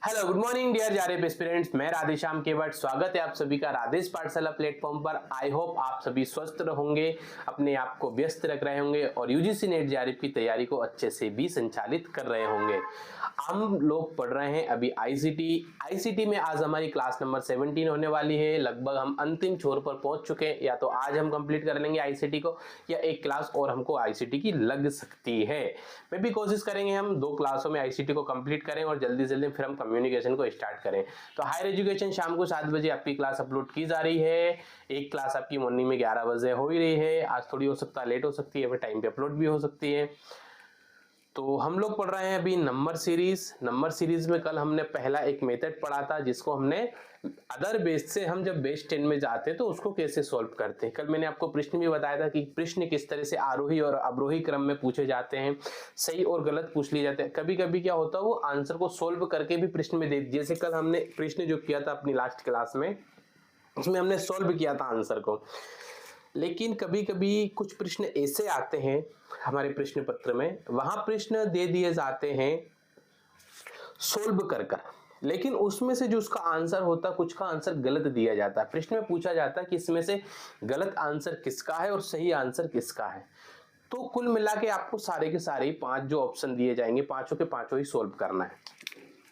Hello good morning dear जारेब aspirants, मैं राधेश्याम केवट। स्वागत है आप सभी का राधेश पाठशाला प्लेटफॉर्म पर। आई होप आप सभी स्वस्थ होंगे, अपने आप को व्यस्त रख रहे होंगे और यूजीसी नेट जारेब की तैयारी को अच्छे से भी संचालित कर रहे होंगे। हम लोग पढ़ रहे हैं अभी आईसीटी में आज हमारी क्लास नंबर 17 होने वाली है। लगभग हम अंतिम छोर पर पहुंच चुके हैं। या तो आज हम कंप्लीट कर लेंगे आईसीटी को, या एक क्लास और हमको आईसीटी की लग सकती है। मैं भी कोशिश करेंगे हम 2 क्लासों में आईसीटी को कंप्लीट करें और जल्दी जल्दी फिर हम कम्युनिकेशन को स्टार्ट करें। तो हायर एजुकेशन शाम को 7 बजे आपकी क्लास अपलोड की जा रही है। एक क्लास आपकी मॉर्निंग में 11 बजे हो ही रही है। आज थोड़ी हो सकता है लेट हो सकती है, फिर टाइम पे अपलोड भी हो सकती है। तो हम लोग पढ़ रहे हैं अभी नंबर सीरीज में कल हमने पहला एक मेथड पढ़ा था, जिसको हमने अदर बेस से हम जब बेस 10 में जाते हैं तो उसको कैसे सॉल्व करते हैं। कल मैंने आपको प्रश्न भी बताया था कि प्रश्न किस तरह से आरोही और अवरोही क्रम में पूछे जाते हैं, सही और गलत पूछ लिए जाते हैं। कभी कभी क्या होता है, वो आंसर को सोल्व करके भी प्रश्न में दे, जैसे कल हमने प्रश्न जो किया था अपनी लास्ट क्लास में, उसमें हमने सोल्व किया था आंसर को। लेकिन कभी कभी कुछ प्रश्न ऐसे आते हैं हमारे प्रश्न पत्र में, वहां प्रश्न दे दिए जाते हैं सोल्व कर कर, लेकिन उसमें से जो उसका आंसर होता है, कुछ का आंसर गलत दिया जाता है। प्रश्न में पूछा जाता है कि इसमें से गलत आंसर किसका है और सही आंसर किसका है। तो कुल मिला के आपको सारे के सारे 5 जो ऑप्शन दिए जाएंगे, पांचों के पांचों ही सोल्व करना है।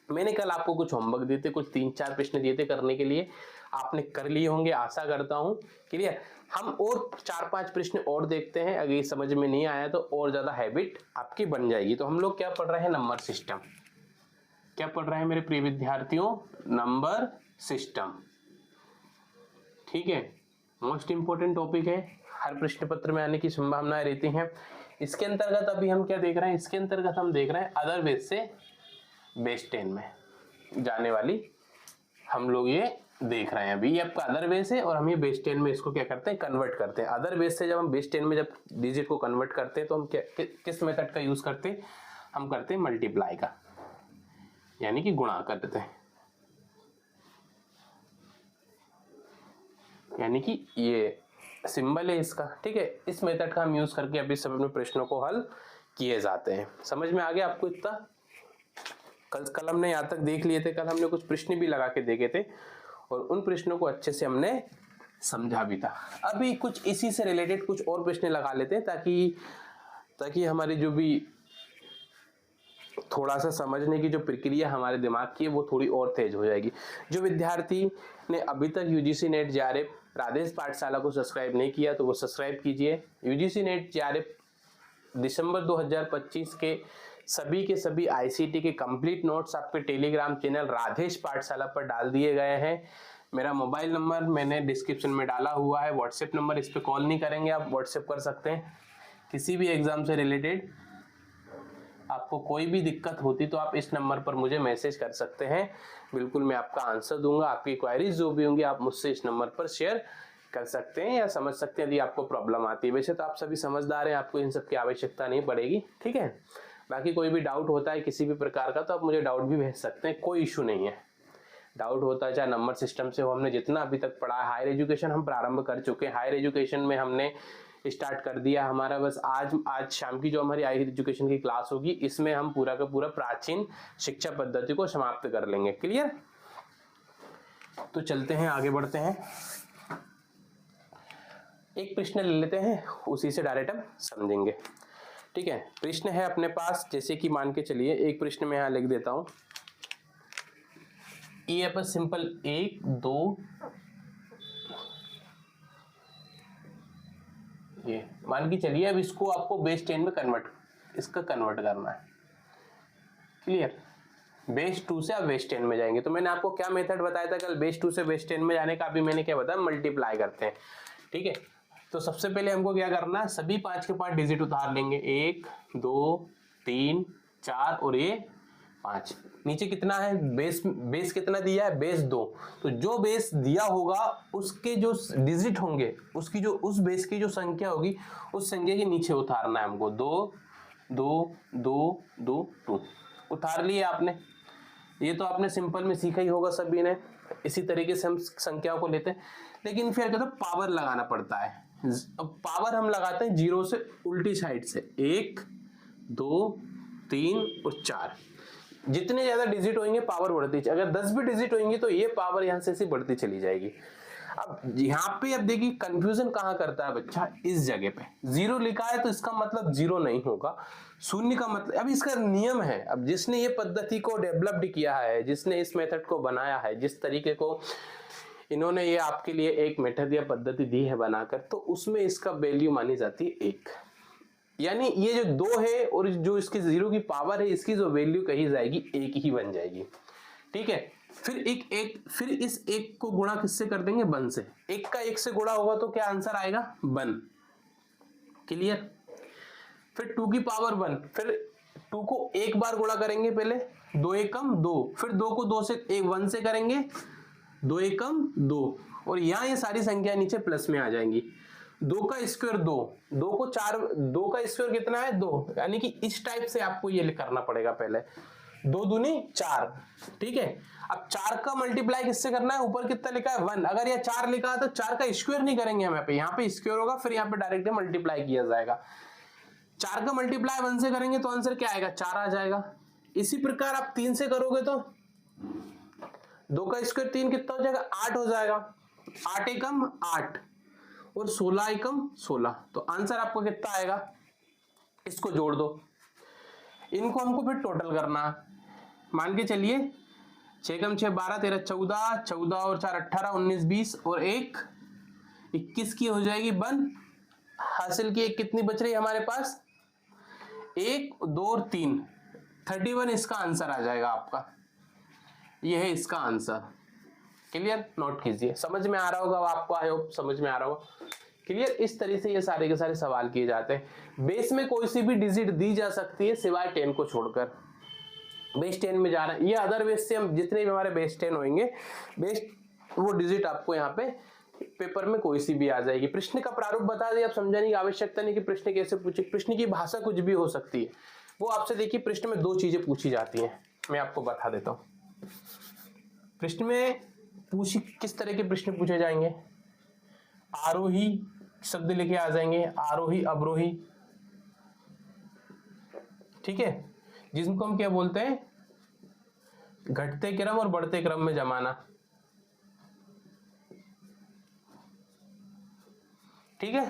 मैंने कल आपको कुछ होमवर्क दिए थे, कुछ 3-4 प्रश्न दिए थे करने के लिए, आपने कर लिए होंगे आशा करता हूं। क्लियर। हम और 4-5 प्रश्न और देखते हैं, अगर ये समझ में नहीं आया तो और ज्यादा हैबिट आपकी बन जाएगी। तो हम लोग क्या पढ़ रहे हैं, नंबर सिस्टम। क्या पढ़ रहे हैं मेरे प्रिय विद्यार्थियों, नंबर सिस्टम। ठीक है, मोस्ट इंपोर्टेंट टॉपिक है, हर प्रश्न पत्र में आने की संभावनाएं रहती हैं। इसके अंतर्गत अभी हम क्या देख रहे हैं, इसके अंतर्गत हम देख रहे हैं अदर बेस से बेस 10 में जाने वाली हम लोग ये देख रहे हैं। अभी ये आपका अदर बेस है और हम ये बेस 10 में इसको क्या करते हैं, कन्वर्ट करते हैं। अदर बेस से जब हम बेस 10 में जब डिजिट को कन्वर्ट करते हैं तो हम किस मेथड का यूज करते हैं, हम करते हैं मल्टीप्लाई का, यानी कि गुणा करते हैं। यानी कि ये सिंबल है इसका, ठीक है। इस मेथड का हम यूज करके अभी सब अपने प्रश्नों को हल किए जाते हैं। समझ में आ गया आपको इतना? कल हमने यहाँ तक देख लिए थे। कल हमने कुछ प्रश्न भी लगा के देखे थे और उन प्रश्नों को अच्छे से हमने समझा भी था। अभी कुछ इसी से रिलेटेड कुछ और प्रश्न लगा लेते हैं, ताकि हमारी जो भी थोड़ा सा समझने की जो प्रक्रिया हमारे दिमाग की है वो थोड़ी और तेज हो जाएगी। जो विद्यार्थी ने अभी तक यूजीसी नेट जेआरएफ राधेश पाठशाला को सब्सक्राइब नहीं किया तो वो सब्सक्राइब कीजिए। यूजीसी नेट जेआरएफ दिसंबर 2025 के सभी आईसीटी के कंप्लीट नोट्स आपके टेलीग्राम चैनल राधेश पाठशाला पर डाल दिए गए हैं। मेरा मोबाइल नंबर मैंने डिस्क्रिप्शन में डाला हुआ है, व्हाट्सएप नंबर, इस पे कॉल नहीं करेंगे, आप व्हाट्सएप कर सकते हैं। किसी भी एग्जाम से रिलेटेड आपको कोई भी दिक्कत होती तो आप इस नंबर पर मुझे मैसेज कर सकते हैं, बिल्कुल मैं आपका आंसर दूंगा। आपकी क्वेरीज जो भी होंगी आप मुझसे इस नंबर पर शेयर कर सकते हैं या समझ सकते हैं यदि आपको प्रॉब्लम आती है। वैसे तो आप सभी समझदार हैं, आपको इन सब की आवश्यकता नहीं पड़ेगी, ठीक है। बाकी कोई भी डाउट होता है किसी भी प्रकार का तो आप मुझे डाउट भी भेज सकते हैं, कोई इशू नहीं है। डाउट होता है चाहे नंबर सिस्टम से हो, हमने जितना अभी तक पढ़ा है, हायर एजुकेशन हम प्रारंभ कर चुके हैं। हायर एजुकेशन में हमने स्टार्ट कर दिया हमारा, बस आज शाम की जो हमारी हायर एजुकेशन की क्लास होगी इसमें हम पूरा का पूरा प्राचीन शिक्षा पद्धति को समाप्त कर लेंगे। क्लियर। तो चलते हैं, आगे बढ़ते हैं। एक प्रश्न ले लेते हैं, उसी से डायरेक्ट हम समझेंगे, ठीक है। प्रश्न है अपने पास, जैसे कि मान के चलिए एक प्रश्न में यहां लिख देता हूं, ये पर सिंपल 1 2 ये मान के चलिए। अब इसको आपको बेस 10 में कन्वर्ट करना है। क्लियर। बेस 2 से आप बेस 10 में जाएंगे तो मैंने आपको क्या मेथड बताया था कल, बेस 2 से बेस 10 में जाने का। अभी मैंने क्या बताया, मल्टीप्लाई करते हैं, ठीक है। तो सबसे पहले हमको क्या करना है, सभी 5 के 5 डिजिट उतार लेंगे, 1 2 3 4 और ये 5। नीचे कितना है, बेस कितना दिया है, बेस 2। तो जो बेस दिया होगा उसके जो डिजिट होंगे, उसकी जो उस बेस की जो संख्या होगी उस संख्या के नीचे उतारना है हमको। 2 2 2 2 2 उतार लिए आपने। ये तो आपने सिंपल में सीखा ही होगा सभी ने, इसी तरीके से हम संख्याओं को लेते हैं। लेकिन फिर कहते हैं पावर लगाना पड़ता है। अब पावर हम लगाते हैं 0 से उल्टी साइड से, 1 2 3 और 4। जितने ज्यादा डिजिट होंगे पावर बढ़ती, अगर 10 भी डिजिट होंगी तो ये पावर यहां से ऐसी बढ़ती चली जाएगी। अब यहाँ पे अब देखिए कंफ्यूजन कहाँ करता है बच्चा, इस जगह पे जीरो लिखा है तो इसका मतलब जीरो नहीं होगा, शून्य का मतलब, अब इसका नियम है। अब जिसने ये पद्धति को डेवलप्ड किया है, जिसने इस मेथड को बनाया है, जिस तरीके को इन्होंने ये आपके लिए एक मेथड या पद्धति दी है बनाकर, तो उसमें इसका वैल्यू मानी जाती है 1। यानी ये जो 2 है और जो इसकी जीरो की पावर है, इसकी जो वैल्यू कही जाएगी 1 ही बन जाएगी। ठीक है, फिर फिर इस 1 को गुणा किससे कर देंगे, 1 से। 1 का 1 से गुणा होगा तो क्या आंसर आएगा, 1। क्लियर। फिर 2 की पावर 1, फिर 2 को एक बार गुणा करेंगे पहले, 2 एकम 2, फिर 2 को 2 से 1 से करेंगे, 2 एकम 2, और यहां ये सारी संख्या नीचे प्लस में आ जाएंगी। 2 का स्क्वायर 2, 2 को 4, 2 का स्क्वायर कितना है 2, यानी कि इस टाइप से आपको ये करना पड़ेगा पहले, 2 दूनी 4। ठीक है, अब 4 का मल्टीप्लाई किससे करना है, ऊपर कितना लिखा है 1, अगर ये 4 लिखा है तो 4 का स्क्वायर नहीं करेंगे हम यहाँ पे स्क्वायर होगा, फिर यहाँ पे डायरेक्ट मल्टीप्लाई किया जाएगा। 4 का मल्टीप्लाई 1 से करेंगे तो आंसर क्या आएगा, 4 आ जाएगा। इसी प्रकार आप 3 से करोगे तो 2 का स्क्वायर 3 कितना हो जाएगा, 8 हो जाएगा। 8 एकम 8 और 16 एकम 16, तो आंसर आपको कितना आएगा, इसको जोड़ दो। इनको हमको फिर टोटल करना, मान के चलिए 6 कम 6 12 13 14, 14 और 4 18 19 20 और 1 21 की हो जाएगी 1 हासिल की। एक कितनी बच रही है हमारे पास, 1 2 और 3 31, इसका आंसर आ जाएगा आपका, यह है इसका आंसर। क्लियर, नोट कीजिए, समझ में आ रहा होगा आपको, आई होप समझ में आ रहा होगा। क्लियर, इस तरह से ये सारे के सारे सवाल किए जाते हैं। बेस में कोई सी भी डिजिट दी जा सकती है सिवाय 10 को छोड़कर। बेस 10 में जा रहा है, ये अदर बेस से हम जितने भी हमारे बेस 10 होंगे, बेस वो डिजिट आपको यहाँ पे पेपर में कोई सी भी आ जाएगी। प्रश्न का प्रारूप बता दिया, आप समझाने की आवश्यकता नहीं कि प्रश्न कैसे पूछे, प्रश्न की भाषा कुछ भी हो सकती है। वो आपसे देखिए प्रश्न में 2 चीजें पूछी जाती हैं, मैं आपको बता देता हूं। प्रश्न में किस तरह के प्रश्न पूछे जाएंगे, आरोही शब्द लेके आ जाएंगे, आरोही अवरोही, ठीक है, जिसको हम क्या बोलते हैं, घटते क्रम और बढ़ते क्रम में जमाना। ठीक है,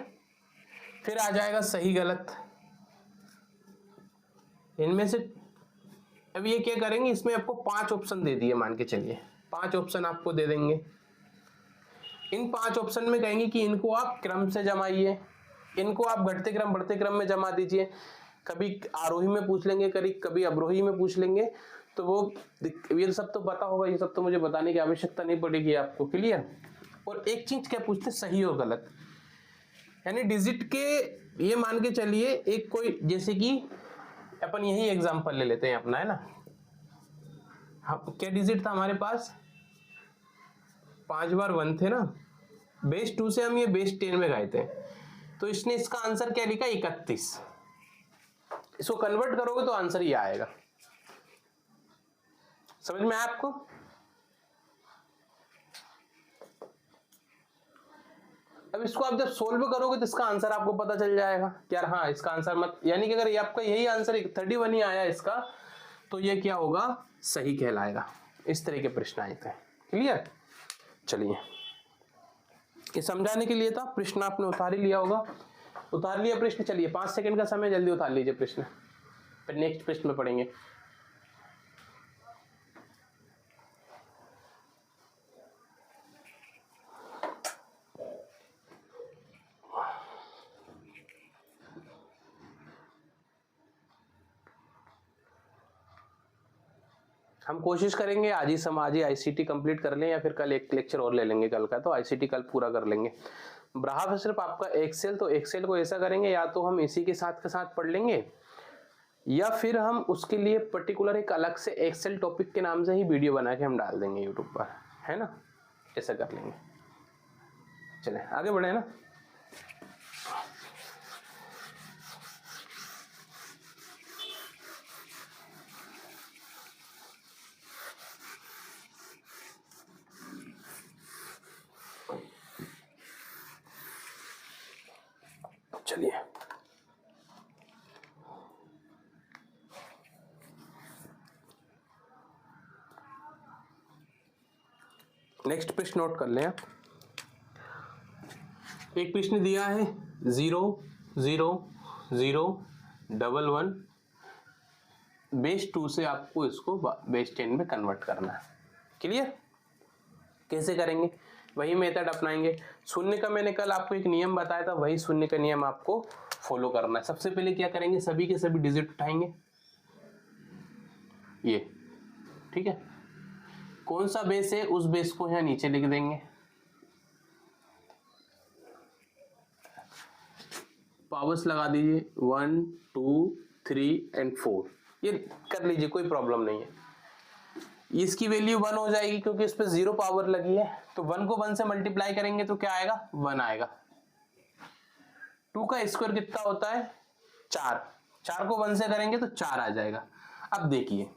फिर आ जाएगा सही गलत। इनमें से अब ये क्या करेंगे, इसमें आपको 5 ऑप्शन दे दिए, मान के चलिए 5 ऑप्शन आपको दे देंगे। इन 5 ऑप्शन में कहेंगे कि इनको आप क्रम से जमाइए, इनको आप घटते क्रम बढ़ते क्रम में जमा दीजिए। कभी आरोही में पूछ लेंगे, कभी अवरोही में पूछ लेंगे, तो वो ये सब तो पता होगा, ये सब तो मुझे बताने की आवश्यकता नहीं पड़ेगी आपको। क्लियर। और एक चीज क्या पूछते, सही और गलत, यानी डिजिट के, ये मान के चलिए एक कोई, जैसे कि अपन यही एग्जांपल ले लेते हैं अपना, है ना, क्या डिजिट था हमारे पास, 5 बार 1 थे ना, बेस 2 से हम ये बेस 10 में गए थे, तो इसने इसका आंसर क्या लिखा, 31। इसको कन्वर्ट करोगे तो आंसर ये आएगा। समझ में आया आपको। अब इसको आप जब सोल्व करोगे तो इसका आंसर आपको पता चल जाएगा कि यार हाँ इसका आंसर मत, यानी कि अगर ये आपका यही आंसर 31 ही आया इसका, तो ये क्या होगा, सही कहलाएगा। इस तरह के प्रश्न आए थे। क्लियर। चलिए, ये समझाने के लिए था, प्रश्न आपने उतार ही लिया होगा, उतार लिया प्रश्न। चलिए 5 सेकंड का समय, जल्दी उतार लीजिए प्रश्न, फिर नेक्स्ट प्रश्न में पढ़ेंगे। हम कोशिश करेंगे आज ही आईसीटी कंप्लीट कर लें, या फिर कल एक लेक्चर और ले लेंगे कल का, तो आईसीटी कल पूरा कर लेंगे। रहा सिर्फ आपका एक्सेल, तो एक्सेल को ऐसा करेंगे, या तो हम इसी के साथ पढ़ लेंगे, या फिर हम उसके लिए पर्टिकुलर एक अलग से एक्सेल टॉपिक के नाम से ही वीडियो बना के हम डाल देंगे यूट्यूब पर, है ना, ऐसा कर लेंगे। चले आगे बढ़े ना। चलिए नेक्स्ट प्रश्न नोट कर लें आप। एक प्रश्न दिया है 0 0 0 1 1 बेस 2 से आपको इसको बेस 10 में कन्वर्ट करना है। क्लियर? कैसे करेंगे? वही मेथड अपनाएंगे। शून्य का मैंने कल आपको एक नियम बताया था, वही शून्य का नियम आपको फॉलो करना है। सबसे पहले क्या करेंगे, सभी के सभी डिजिट उठाएंगे, ये ठीक है। कौन सा बेस है उस बेस को यहाँ नीचे लिख देंगे। पावर्स लगा दीजिए 1 2 3 एंड 4, ये कर लीजिए, कोई प्रॉब्लम नहीं है। इसकी वैल्यू 1 हो जाएगी क्योंकि इस पे 0 पावर लगी है, तो 1 को 1 से मल्टीप्लाई करेंगे तो क्या आएगा, 1 आएगा। 2 का स्क्वायर कितना होता है, 4, 4 को 1 से करेंगे तो 4 आ जाएगा। अब देखिए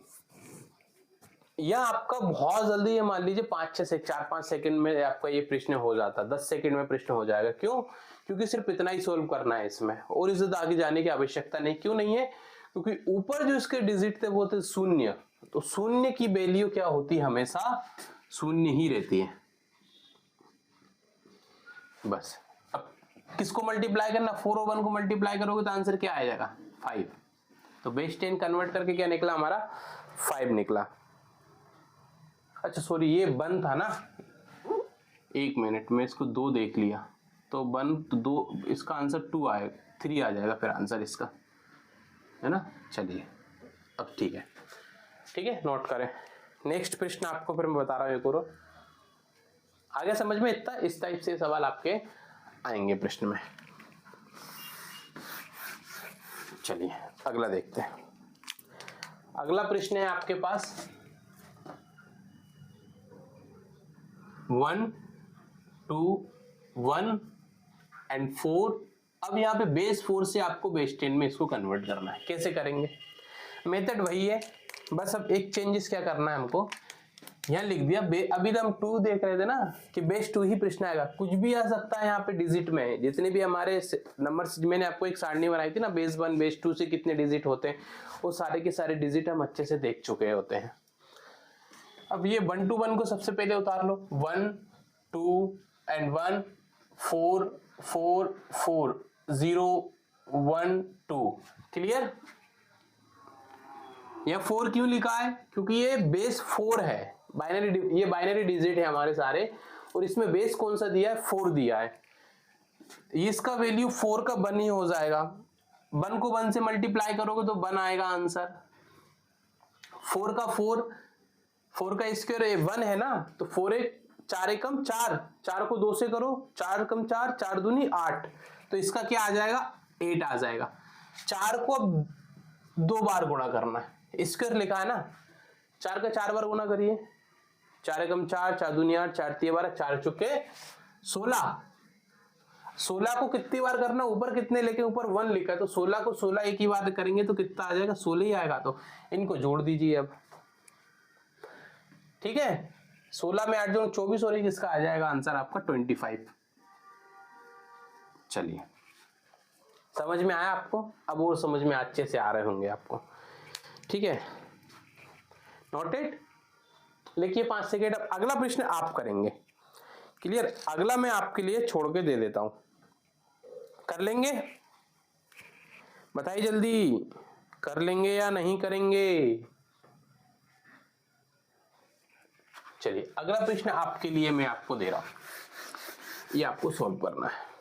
यह आपका बहुत जल्दी, ये मान लीजिए 5-6 से 4-5 सेकंड में आपका ये प्रश्न हो जाता, 10 सेकंड में प्रश्न हो जाएगा। क्यों? क्योंकि सिर्फ इतना ही सोल्व करना है इसमें, और इससे आगे जाने की आवश्यकता नहीं। क्यों नहीं है? क्योंकि ऊपर जो इसके डिजिट थे वो थे शून्य, तो शून्य की वैल्यू क्या होती है, हमेशा शून्य ही रहती है। बस अब किसको मल्टीप्लाई करना, 4 और 1 को मल्टीप्लाई करोगे तो आंसर क्या आ जाएगा, 5। तो बेस 10 कन्वर्ट करके क्या निकला हमारा, 5 निकला। अच्छा सॉरी, ये 1 था ना, 1 मिनट में इसको 2 देख लिया, तो 1 तो 2, इसका आंसर 2 आएगा, 3 आ जाएगा फिर आंसर इसका, है ना। चलिए अब ठीक है, ठीक है, नोट करें। नेक्स्ट प्रश्न आपको फिर मैं बता रहा हूँ एक और, आगे समझ में इतना, इस टाइप से सवाल आपके आएंगे प्रश्न में। चलिए अगला देखते हैं। अगला प्रश्न है आपके पास 1 2 1 एंड 4। अब यहाँ पे बेस 4 से आपको बेस 10 में इसको कन्वर्ट करना है। कैसे करेंगे? मेथड वही है, बस अब एक चेंजेस क्या करना है हमको, यहाँ लिख दिया अभी तो हम 2 देख रहे थे ना कि बेस 2 ही प्रश्न आएगा, कुछ भी आ सकता है यहाँ पे डिजिट में। जितने भी हमारे नंबर, मैंने आपको एक सारणी बनाई थी ना, बेस 1 बेस 2 से कितने डिजिट होते हैं, वो सारे के सारे डिजिट हम अच्छे से देख चुके होते हैं। अब ये 1 to 1 को सबसे पहले उतार लो, 1 2 एंड 1 4 4 4 0 1 2। क्लियर? यह 4 क्यों लिखा है? क्योंकि ये बेस 4 है, बाइनरी, ये बाइनरी डिजिट है हमारे सारे, और इसमें बेस कौन सा दिया है, 4 दिया है। इसका वैल्यू 4 का 1 ही हो जाएगा। 1 को 1 से मल्टीप्लाई करोगे तो 1 आएगा आंसर। 4 का 4 का स्क्वायर 1 है ना, तो 4 4 एकम 4, 4 को 2 से करो, 4 कम 4, 4 दूनी 8, तो इसका क्या आ जाएगा, 8 आ जाएगा। 4 को अब 2 बार गुणा करना है, स्क्वायर लिखा है ना, 4 का 4 बार गुणा करिए, 4 एकम 4, 4 दूनी 8, 4 तिया 12, 4 चुके 16। 16 को कितनी बार करना, ऊपर कितने लेके, ऊपर 1 लिखा है, तो 16 को 16 एक ही बार करेंगे तो कितना आ जाएगा, 16 ही आएगा। तो इनको जोड़ दीजिए अब, ठीक है। 16 में 8 जोड़ 24 और इसका आ जाएगा आंसर आपका 25। चलिए समझ में आया आपको? अब और समझ में अच्छे से आ रहे होंगे आपको, ठीक है, नोटेड। लिखिए 5 सेकेंड। अब अगला प्रश्न आप करेंगे। क्लियर? अगला मैं आपके लिए छोड़ के दे देता हूं, कर लेंगे? बताइए जल्दी, कर लेंगे या नहीं करेंगे? चलिए अगला प्रश्न आपके लिए मैं आपको दे रहा हूं, ये आपको सॉल्व करना है।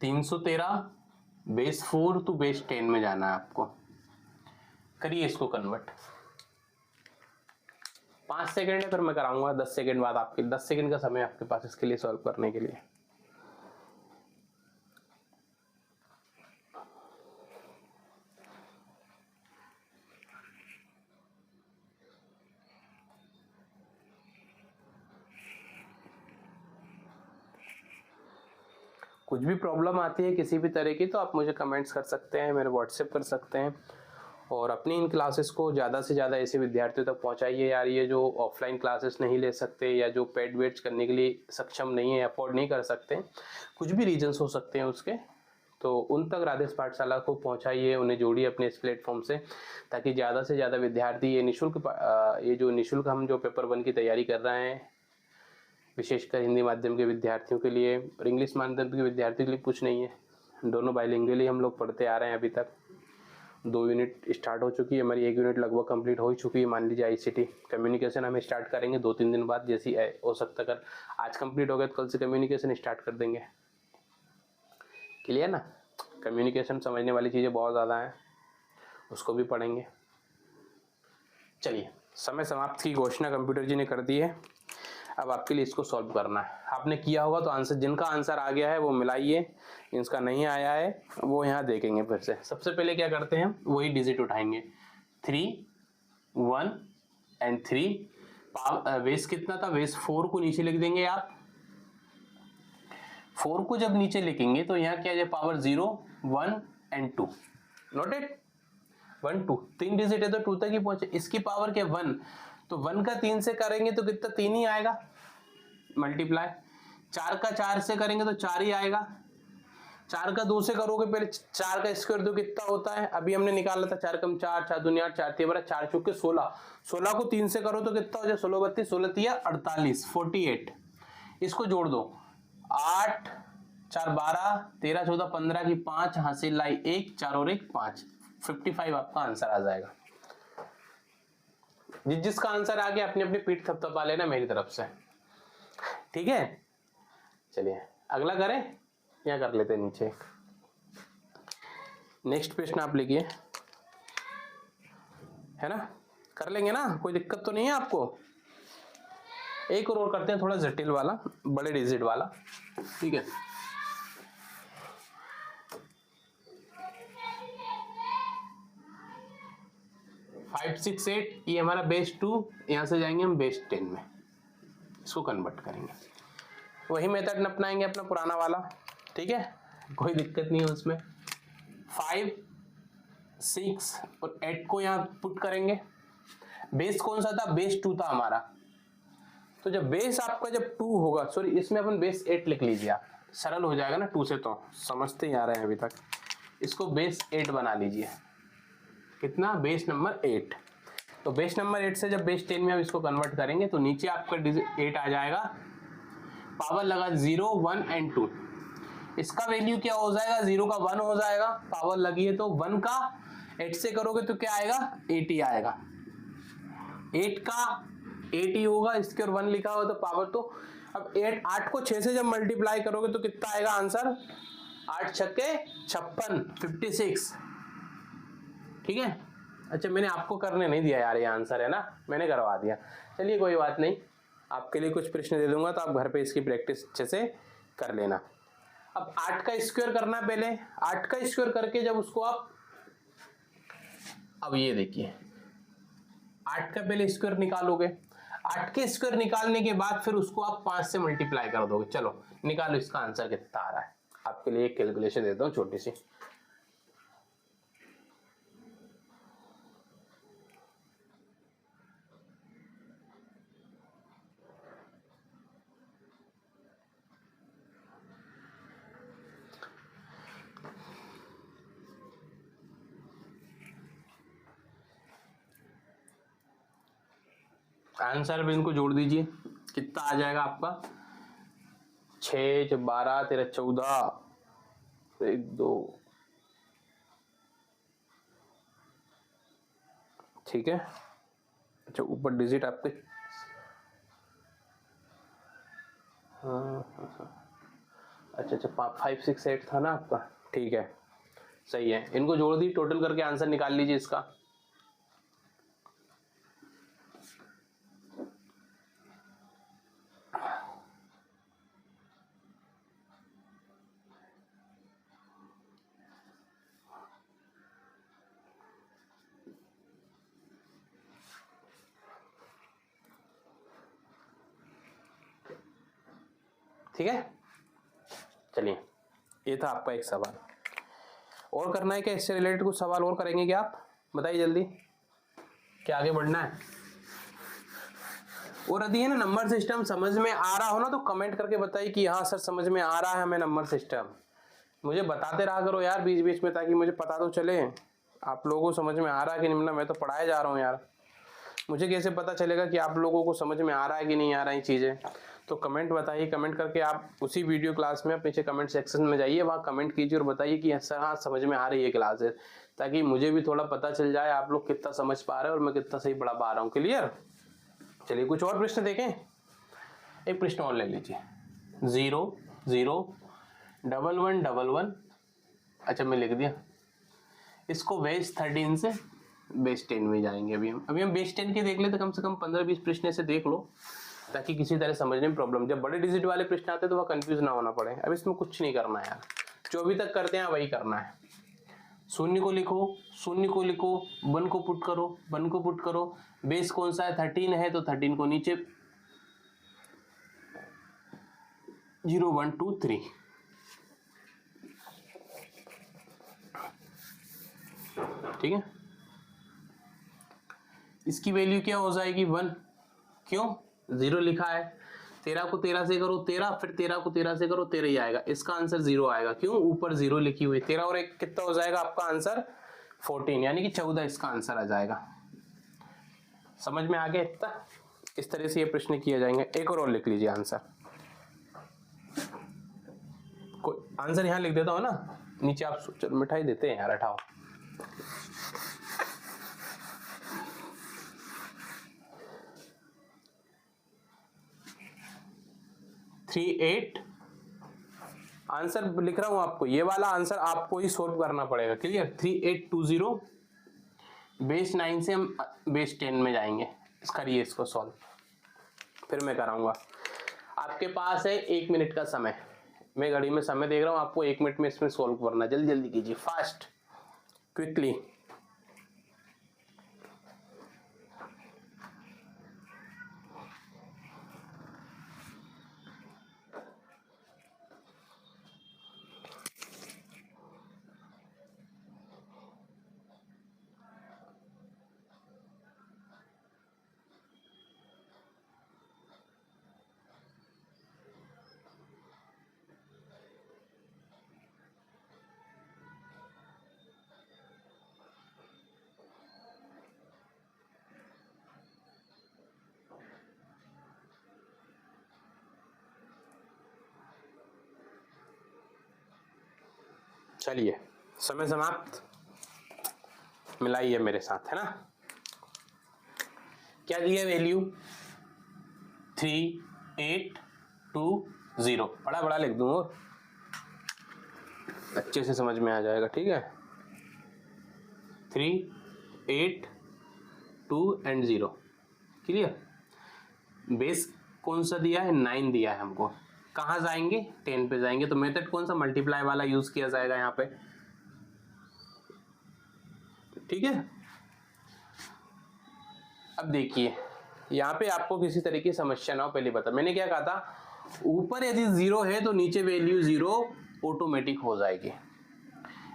(313) बेस 4 टू बेस 10 में जाना है आपको। करिए इसको कन्वर्ट। 5 सेकेंड है, फिर मैं कराऊंगा 10 सेकेंड बाद। आपके 10 सेकेंड का समय आपके पास इसके लिए सॉल्व करने के लिए। कुछ भी प्रॉब्लम आती है किसी भी तरह की तो आप मुझे कमेंट्स कर सकते हैं, मेरे व्हाट्सएप कर सकते हैं, और अपनी इन क्लासेस को ज़्यादा से ज़्यादा ऐसे विद्यार्थियों तक पहुंचाइए यार। ये जो ऑफलाइन क्लासेस नहीं ले सकते या जो पेड वेट्स करने के लिए सक्षम नहीं है, अफोर्ड नहीं कर सकते, कुछ भी रीजंस हो सकते हैं उसके, तो उन तक राधेश पाठशाला को पहुंचाइए, उन्हें जोड़िए अपने इस प्लेटफॉर्म से, ताकि ज़्यादा से ज़्यादा विद्यार्थी ये निःशुल्क हम जो पेपर 1 की तैयारी कर रहे हैं, विशेषकर हिंदी माध्यम के विद्यार्थियों के लिए और इंग्लिश माध्यम के विद्यार्थियों के लिए कुछ नहीं है, दोनों बाइलिंगुअली हम लोग पढ़ते आ रहे हैं। अभी तक 2 यूनिट स्टार्ट हो चुकी है हमारी, 1 यूनिट लगभग कंप्लीट हो ही चुकी है। मान लीजिए ICT कम्युनिकेशन हम स्टार्ट करेंगे 2-3 दिन बाद, जैसी हो सकता अगर आज कंप्लीट हो गया तो कल से कम्युनिकेशन स्टार्ट कर देंगे। क्लियर ना? कम्युनिकेशन समझने वाली चीज़ें बहुत ज़्यादा हैं, उसको भी पढ़ेंगे। चलिए, समय समाप्त की घोषणा कंप्यूटर जी ने कर दी है। अब आपके लिए इसको सॉल्व करना है। आपने किया होगा तो आंसर, जिनका आंसर आ गया है वो मिलाइए, जिसका नहीं आया है वो यहाँ देखेंगे फिर से। सबसे पहले क्या करते हैं, वही डिजिट उठाएंगे, 3, 1 एंड 3। बेस कितना था, बेस 4 को नीचे लिख देंगे आप। 4 को जब नीचे लिखेंगे तो यहाँ क्या है, पावर 0, 1 एंड 2। नोटेड? 1 2 3 डिजिट है तो 2 तक ही पहुंचे। इसकी पावर क्या, 1, तो 1 का 3 से करेंगे तो कितना, 3 ही आएगा मल्टीप्लाई। 4 का 4 से करेंगे तो 4 ही आएगा। 4 का 2 से करोगे, पहले 4 का स्क्वायर दो कितना होता है, अभी हमने निकाला था 4 कम 4, 4 दूनी 8, 4 3 4 चौके 16। 16 को 3 से करो तो कितना हो जाए, 16 32, 16 3 48, 48। इसको जोड़ दो, 8 4 12, 13 14 15 की 5, हासिल लाई 1, 4 और 1 5, 55 आपका आंसर आ जाएगा। जिसका आंसर आ गया अपनी अपनी पीठ थपथपा लेना मेरी तरफ से, ठीक है। चलिए अगला करें या कर लेते हैं नीचे। नेक्स्ट प्रश्न आप लिखिए, है ना, कर लेंगे ना, कोई दिक्कत तो नहीं है आपको। एक और करते हैं, थोड़ा जटिल वाला, बड़े डिजिट वाला, ठीक है। फाइव 6 8 ये हमारा बेस 2, यहां से जाएंगे हम बेस 10 में, इसको कन्वर्ट करेंगे। वही मेथड अपनाएंगे अपना पुराना वाला, ठीक है, कोई दिक्कत नहीं है उसमें। 5 6 और 8 को यहाँ पुट करेंगे। बेस कौन सा था, बेस 2 था हमारा। तो जब बेस आपका जब 2 होगा, सॉरी इसमें अपन बेस 8 लिख लीजिए आप, सरल हो जाएगा ना 2 से, तो समझते ही आ रहे हैं अभी तक। इसको बेस 8 बना लीजिए, कितना, बेस नंबर 8। तो बेस नंबर 8 से जब बेस 10 में हम इसको कन्वर्ट करेंगे तो नीचे आपका डिजिट 8 आ जाएगा, पावर लगा 0 1 एंड 2। इसका वैल्यू क्या हो जाएगा, 0 का 1 हो जाएगा, पावर लगी है तो 1 का 8 से करोगे तो क्या आएगा, 8 ही आएगा। 8 का 8 ही होगा, इसके और 1 लिखा हुआ तो पावर, तो अब 8 को 6 से जब मल्टीप्लाई करोगे तो कितना आएगा आंसर, 8 छक्के 56, 56, ठीक है। अच्छा मैंने आपको करने नहीं दिया यार, ये आंसर है ना, मैंने करवा दिया। चलिए कोई बात नहीं, आपके लिए कुछ प्रश्न दे दूंगा तो आप घर पे इसकी प्रैक्टिस अच्छे से कर लेना। अब 8 का स्क्वायर करना, पहले 8 का स्क्वायर करके जब उसको आप, अब ये देखिए 8 का पहले स्क्वायर निकालोगे, 8 के स्क्वायर निकालने के बाद फिर उसको आप 5 से मल्टीप्लाई कर दोगे। चलो निकालो इसका आंसर कितना आ रहा है। आपके लिए एक कैलकुलेशन देता हूँ छोटी सी। आंसर भी इनको जोड़ दीजिए, कितना आ जाएगा आपका, 6 12 13 14, 1 2, ठीक है। अच्छा ऊपर डिजिट आपके, अच्छा 5 6 8 था ना आपका, ठीक है सही है। इनको जोड़ दी, टोटल करके आंसर निकाल लीजिए इसका। ठीक है, चलिए ये था आपका एक सवाल। और करना है क्या, इससे रिलेटेड कुछ सवाल और करेंगे क्या आप, बताइए जल्दी, क्या आगे बढ़ना है। और यदि है ना नंबर सिस्टम समझ में आ रहा हो ना तो कमेंट करके बताइए कि हाँ सर समझ में आ रहा है हमें नंबर सिस्टम, मुझे बताते रहा करो यार बीच बीच में, ताकि मुझे पता तो चले आप लोगों को समझ में आ रहा है कि नहीं। मैं तो पढ़ाए जा रहा हूँ यार, मुझे कैसे पता चलेगा कि आप लोगों को समझ में आ रहा है कि नहीं आ रहा है चीज़ें। तो कमेंट बताइए, कमेंट करके आप उसी वीडियो क्लास में नीचे कमेंट सेक्शन में जाइए, वहाँ कमेंट कीजिए और बताइए कि हाँ समझ में आ रही है क्लासेस, ताकि मुझे भी थोड़ा पता चल जाए आप लोग कितना समझ पा रहे हैं और मैं कितना सही पढ़ा पा रहा हूँ। क्लियर। चलिए कुछ और प्रश्न देखें। एक प्रश्न और ले लीजिए। 0 0 1 1 1 1। अच्छा मैं लिख दिया इसको। बेस 13 से बेस 10 में जाएंगे। अभी हम बेस 10 के देख लेते, कम से कम 15-20 प्रश्न ऐसे देख लो, ताकि किसी तरह समझने में प्रॉब्लम। जब बड़े डिजिट वाले प्रश्न आते हैं तो वह कंफ्यूज ना होना पड़े। अब इसमें कुछ नहीं करना है यार, जो अभी तक करते हैं वही करना है। शून्य को लिखो, शून्य को लिखो, 1 को पुट करो, 1 को पुट करो। बेस कौन सा है? 13 है, तो 13 को नीचे 0 1 2 3। ठीक है, इसकी वैल्यू क्या हो जाएगी? 1। क्यों? 0 लिखा है। 13 को 13 से करो 13, फिर 13 को 13 से करो 13 ही आएगा। इसका आंसर 0 आएगा। क्यों? ऊपर 0 लिखी हुई। 13 और 1 कितना हो जाएगा आपका आंसर? 14, यानी कि 14 इसका आंसर आ जाएगा। समझ में आ गया इतना? इस तरह से ये प्रश्न किए जाएंगे। एक और लिख लीजिए आंसर। कोई आंसर यहाँ लिख देता हो ना नीचे। आप मिठाई देते हैं यार, हटाओ। थ्री 8 आंसर लिख रहा हूं आपको। ये वाला आंसर आपको ही सोल्व करना पड़ेगा। क्लियर। 3820। बेस 9 से हम बेस 10 में जाएंगे। करिए इसको सॉल्व, फिर मैं कराऊंगा। आपके पास है 1 मिनट का समय। मैं घड़ी में समय देख रहा हूं, आपको 1 मिनट में इसमें सोल्व करना। जल्दी जल्दी कीजिए, फास्ट, क्विकली। चलिए समय समाप्त। मिलाइए मेरे साथ, है ना। क्या दिया वैल्यू? 3820। बड़ा बड़ा लिख दूं और अच्छे से समझ में आ जाएगा। ठीक है, 3 8 2 एंड 0। क्लियर। बेस कौन सा दिया है? 9 दिया है हमको। कहाँ जाएंगे? 10 पे जाएंगे। तो मेथड कौन सा? मल्टीप्लाई वाला यूज किया जाएगा यहाँ पे। ठीक है। अब देखिए यहाँ पे आपको किसी तरह की समस्या ना हो, पहले बता। मैंने क्या कहा था? ऊपर यदि 0 है तो नीचे वैल्यू 0 ऑटोमेटिक हो जाएगी।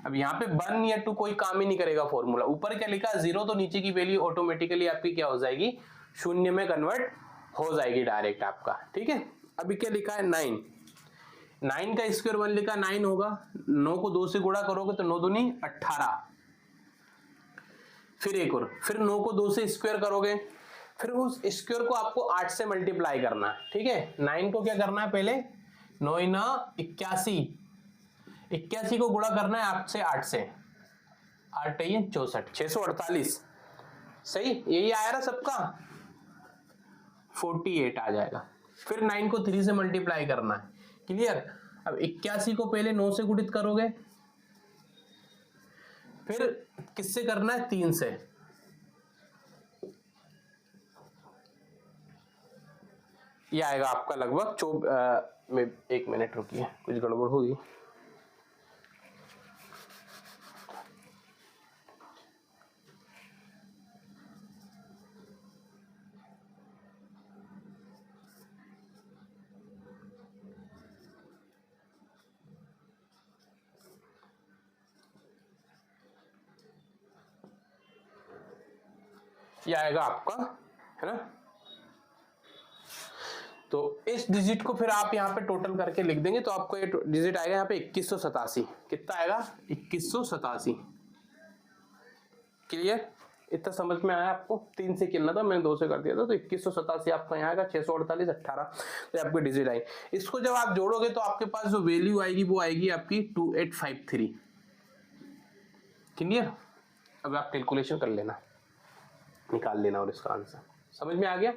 अब यहाँ पे 1 या 2 कोई काम ही नहीं करेगा फॉर्मूला। ऊपर क्या लिखा? 0, तो नीचे की वैल्यू ऑटोमेटिकली आपकी क्या हो जाएगी? शून्य में कन्वर्ट हो जाएगी डायरेक्ट आपका। ठीक है। अभी क्या लिखा है? 9। 9 का स्क्वायर 1 लिखा, 9 होगा। 9 को 2 से गुणा करोगे तो 9 दूनी 18। फिर एक और, फिर 9 को 2 से स्क्वायर करोगे, फिर उस स्क्वायर को आपको 8 से मल्टीप्लाई करना है। ठीक है। 9 को क्या करना है? पहले 9 81, 81 को गुणा करना है आपसे 8 से। 8 64, 648। सही, यही आया ना सबका? 48 आ जाएगा। फिर 9 को 3 से मल्टीप्लाई करना है। क्लियर। अब 81 को पहले 9 से गुणित करोगे, फिर किससे करना है? 3 से। ये आएगा आपका लगभग 1 मिनट रुकिए, कुछ गड़बड़ होगी। ये आएगा आपका, है ना, तो इस डिजिट को फिर आप यहाँ पे टोटल करके लिख देंगे तो आपको ये डिजिट आएगा यहाँ पे 2187। कितना आएगा? 2187। क्लियर? इतना समझ में आया आपको? 3 से गिनना था, मैंने 2 से कर दिया था, तो 2187 आपका यहाँ आएगा। 648 18 तो आपकी डिजिट आई। इसको जब आप जोड़ोगे तो आपके पास जो वैल्यू आएगी वो आएगी आपकी 2853। क्लियर? अब आप कैलकुलेशन कर लेना, निकाल लेना और इसका आंसर समझ में आ गया।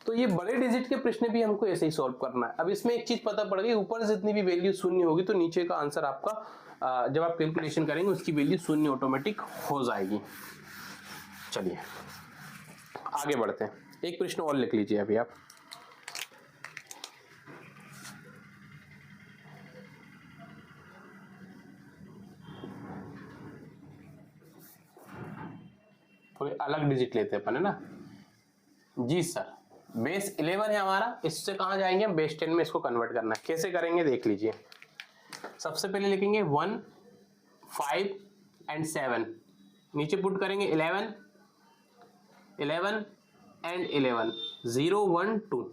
तो ये बड़े डिजिट के प्रश्न भी हमको ऐसे ही सॉल्व करना है। अब इसमें एक चीज पता पड़ गई, ऊपर जितनी भी वैल्यू शून्य होगी तो नीचे का आंसर आपका जब आप कैलकुलेशन करेंगे उसकी वैल्यू शून्य ऑटोमेटिक हो जाएगी। चलिए आगे बढ़ते हैं। एक प्रश्न और लिख लीजिए अभी आप। थोड़े अलग डिजिट लेते हैं अपन, है ना जी सर। बेस 11 है हमारा, इससे कहां जाएंगे हम? बेस 10 में इसको कन्वर्ट करना है। कैसे करेंगे देख लीजिए। सबसे पहले लिखेंगे 1 5 एंड 7, नीचे पुट करेंगे 11 11 एंड 11 0 1 2।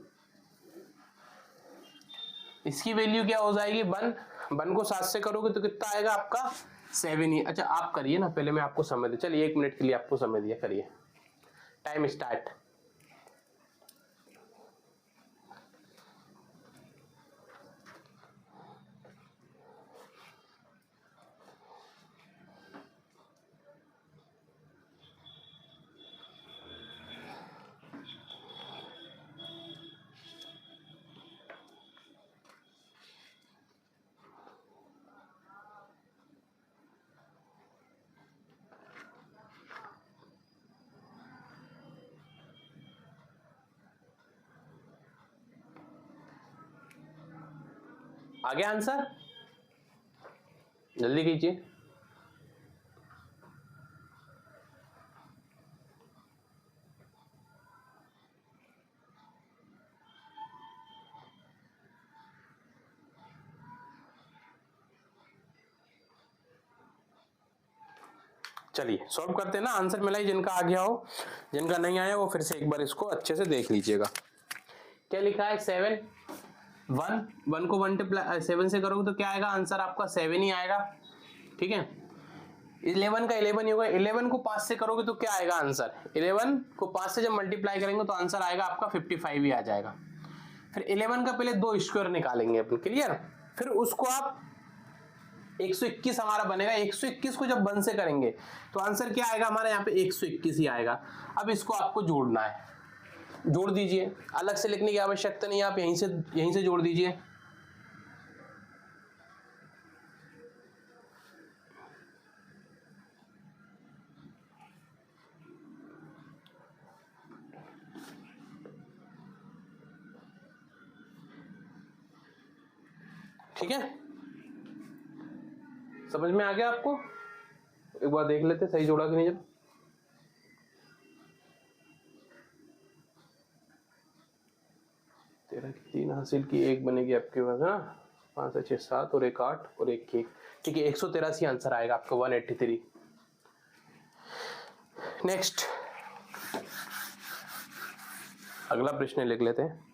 इसकी वैल्यू क्या हो जाएगी? 1 को 7 से करोगे तो कितना आएगा आपका? 7 ही। अच्छा आप करिए ना, पहले मैं आपको समय दे, चलिए 1 मिनट के लिए आपको समय दिया, करिए। Time start. आ गया आंसर? जल्दी कीजिए। चलिए सॉल्व करते हैं ना, आंसर मिला ही। जिनका आ गया हो, जिनका नहीं आया वो फिर से एक बार इसको अच्छे से देख लीजिएगा। क्या लिखा है? 7 1 को 1 7 से करोगे तो क्या आएगा? आंसर आपका 7 ही आएगा। ठीक है। 11 का 11 ही होगा। 11 को 5 से करोगे तो क्या आएगा आंसर? 11 को 5 से जब मल्टीप्लाई करेंगे तो आंसर आएगा आपका 55 ही आ जाएगा। फिर 11 का पहले 2 स्क्वायर निकालेंगे अपन। क्लियर? फिर उसको आप 121 हमारा बनेगा। 121 को जब 1 से करेंगे तो आंसर क्या आएगा हमारा? यहाँ पे 121 ही आएगा। अब इसको आपको जोड़ना है, जोड़ दीजिए, अलग से लिखने की आवश्यकता नहीं है, आप यहीं से जोड़ दीजिए। ठीक है, समझ में आ गया आपको? एक बार देख लेते सही जोड़ा कि नहीं। जब 13 की 3 हासिल की 1 बनेगी आपके पास, है ना? 5 6 7 और 1 8 और 1 1। ठीक है, 183 आंसर आएगा आपका, 183। नेक्स्ट अगला प्रश्न लिख लेते हैं।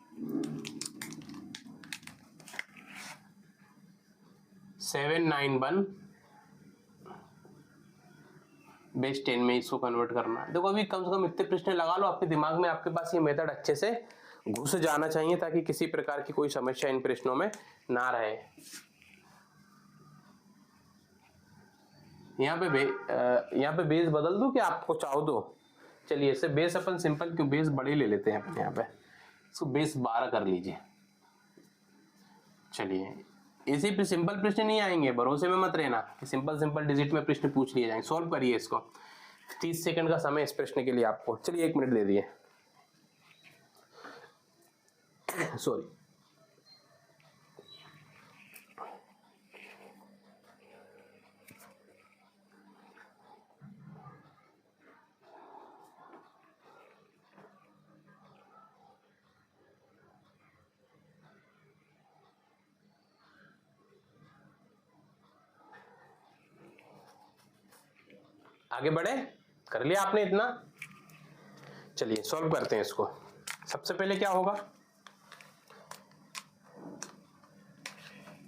791 बेस 10 में इसको कन्वर्ट करना है। देखो अभी कम से कम इतने प्रश्न लगा लो आपके दिमाग में, आपके पास ये मेथड अच्छे से घुस जाना चाहिए ताकि किसी प्रकार की कोई समस्या इन प्रश्नों में ना रहे। यहाँ पे बेस बदल दूं कि आपको चाहो तो? चलिए इसे बेस अपन सिंपल क्यों, बेस बड़े ले लेते हैं अपन। यहाँ पे इसको बेस 12 कर लीजिए। चलिए इसी पे सिंपल प्रश्न नहीं आएंगे, भरोसे में मत रहना कि सिंपल डिजिट में प्रश्न पूछ लिए जाएंगे। सॉल्व करिए इसको। 30 सेकंड का समय इस प्रश्न के लिए आपको। चलिए 1 मिनट दे दिए। सॉरी। आगे बढ़े, कर लिया आपने इतना। चलिए सॉल्व करते हैं इसको। सबसे पहले क्या होगा?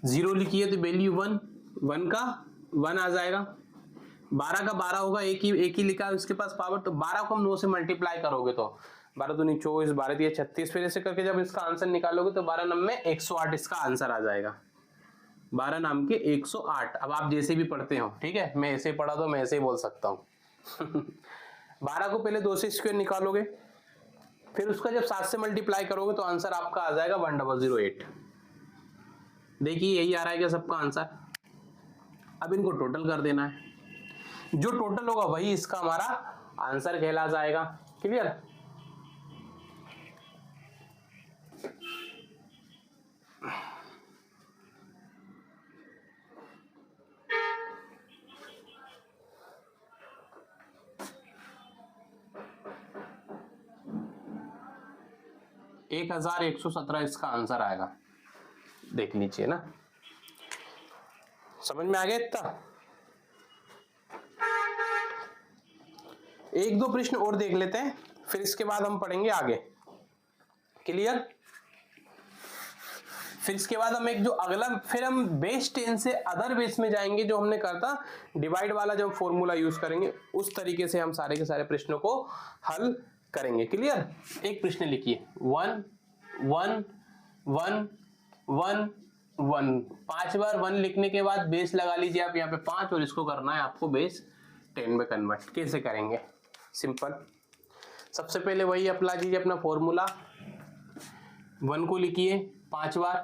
0 लिखिए तो वैल्यू 1, 1 का 1 आ जाएगा, 12 का 12 होगा, एक ही लिखा है उसके पास पावर, तो 12 को हम 9 से मल्टीप्लाई करोगे तो 12 दूनी 24, 12 दिया 36, फिर ऐसे करके जब इसका आंसर निकालोगे तो 12 नम में 108 इसका आंसर आ जाएगा, 12 नाम के 108। अब आप जैसे भी पढ़ते हो, ठीक है, मैं ऐसे पढ़ा तो मैं ऐसे ही बोल सकता हूँ 12 को पहले 2 से स्क्वायर निकालोगे, फिर उसका जब 7 से मल्टीप्लाई करोगे तो आंसर आपका आ जाएगा 1008। देखिए यही आ रहा है क्या सबका आंसर। अब इनको टोटल कर देना है, जो टोटल होगा वही इसका हमारा आंसर कहला जाएगा। क्लियर? एक 1117 इसका आंसर आएगा, देख लीजिए ना, समझ में आ गया इतना। एक दो प्रश्न और देख लेते हैं, फिर इसके बाद हम पढ़ेंगे आगे। क्लियर? फिर इसके बाद हम एक जो अगला, फिर हम बेस 10 से अदर बेस में जाएंगे, जो हमने कहा था डिवाइड वाला, जो फॉर्मूला यूज करेंगे उस तरीके से हम सारे के सारे प्रश्नों को हल करेंगे। क्लियर? एक प्रश्न लिखिए 1 1 1 1 1, 5 बार 1 लिखने के बाद बेस लगा लीजिए आप यहाँ पे 5, और इसको करना है आपको बेस 10 में कन्वर्ट। कैसे करेंगे? सिंपल, सबसे पहले वही अप्लाई कीजिए अपना फॉर्मूला, 1 को लिखिए 5 बार।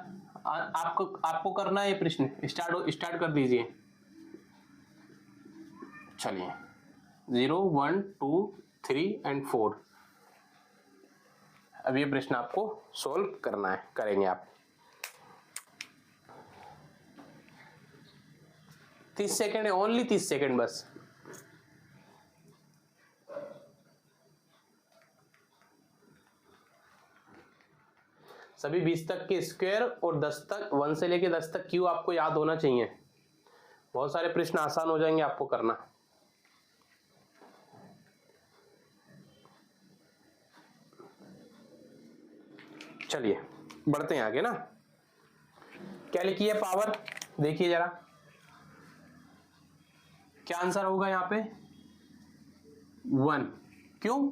आपको करना है प्रश्न, स्टार्ट कर दीजिए। चलिए 0 1 2 3 एंड 4, अब ये प्रश्न आपको सॉल्व करना है, करेंगे आप। 30 सेकेंड है, ओनली 30 सेकेंड बस। सभी 20 तक के स्क्वायर और 10 तक, 1 से लेके 10 तक क्यू आपको याद होना चाहिए, बहुत सारे प्रश्न आसान हो जाएंगे आपको करना। चलिए बढ़ते हैं आगे ना। क्या लिखी है पावर, देखिए जरा क्या आंसर होगा यहाँ पे 1। क्यों?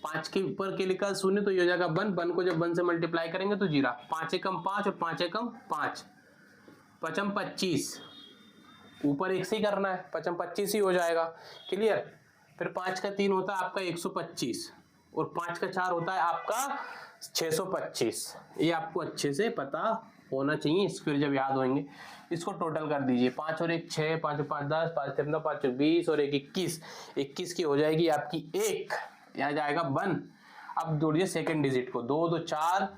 5 के ऊपर के लिखा शून्य तो ये हो जाएगा 1, 1 को जब 1 से मल्टीप्लाई करेंगे तो 0, 5 एकम 5 और 5 एकम 5, 5 25, ऊपर 1 से ही करना है, 5 25 ही हो जाएगा। क्लियर? फिर 5 का 3 होता है आपका 125, और 5 का 4 होता है आपका 625। ये आपको अच्छे से पता होना चाहिए, स्क्वायर जब याद होंगे। इसको टोटल कर दीजिए, 5 और 1 6, 5 और 5 10, 5 13 5 20 और 1 21, 21 की हो जाएगी आपकी 1, यहाँ जाएगा 1। अब जोड़िए सेकेंड डिजिट को, 2 2 4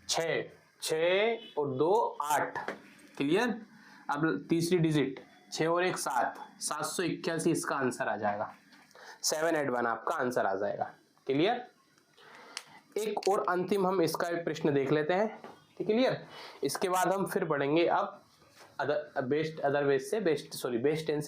6, 6 और 2 8। क्लियर? अब तीसरी डिजिट 6 और 1 7, 781 इसका आंसर आ जाएगा, 7 8 1 आपका आंसर आ जाएगा। क्लियर? एक और अंतिम हम इसका प्रश्न देख लेते हैं। क्लियर? इसके बाद हम फिर बढ़ेंगे अब बेस 10 से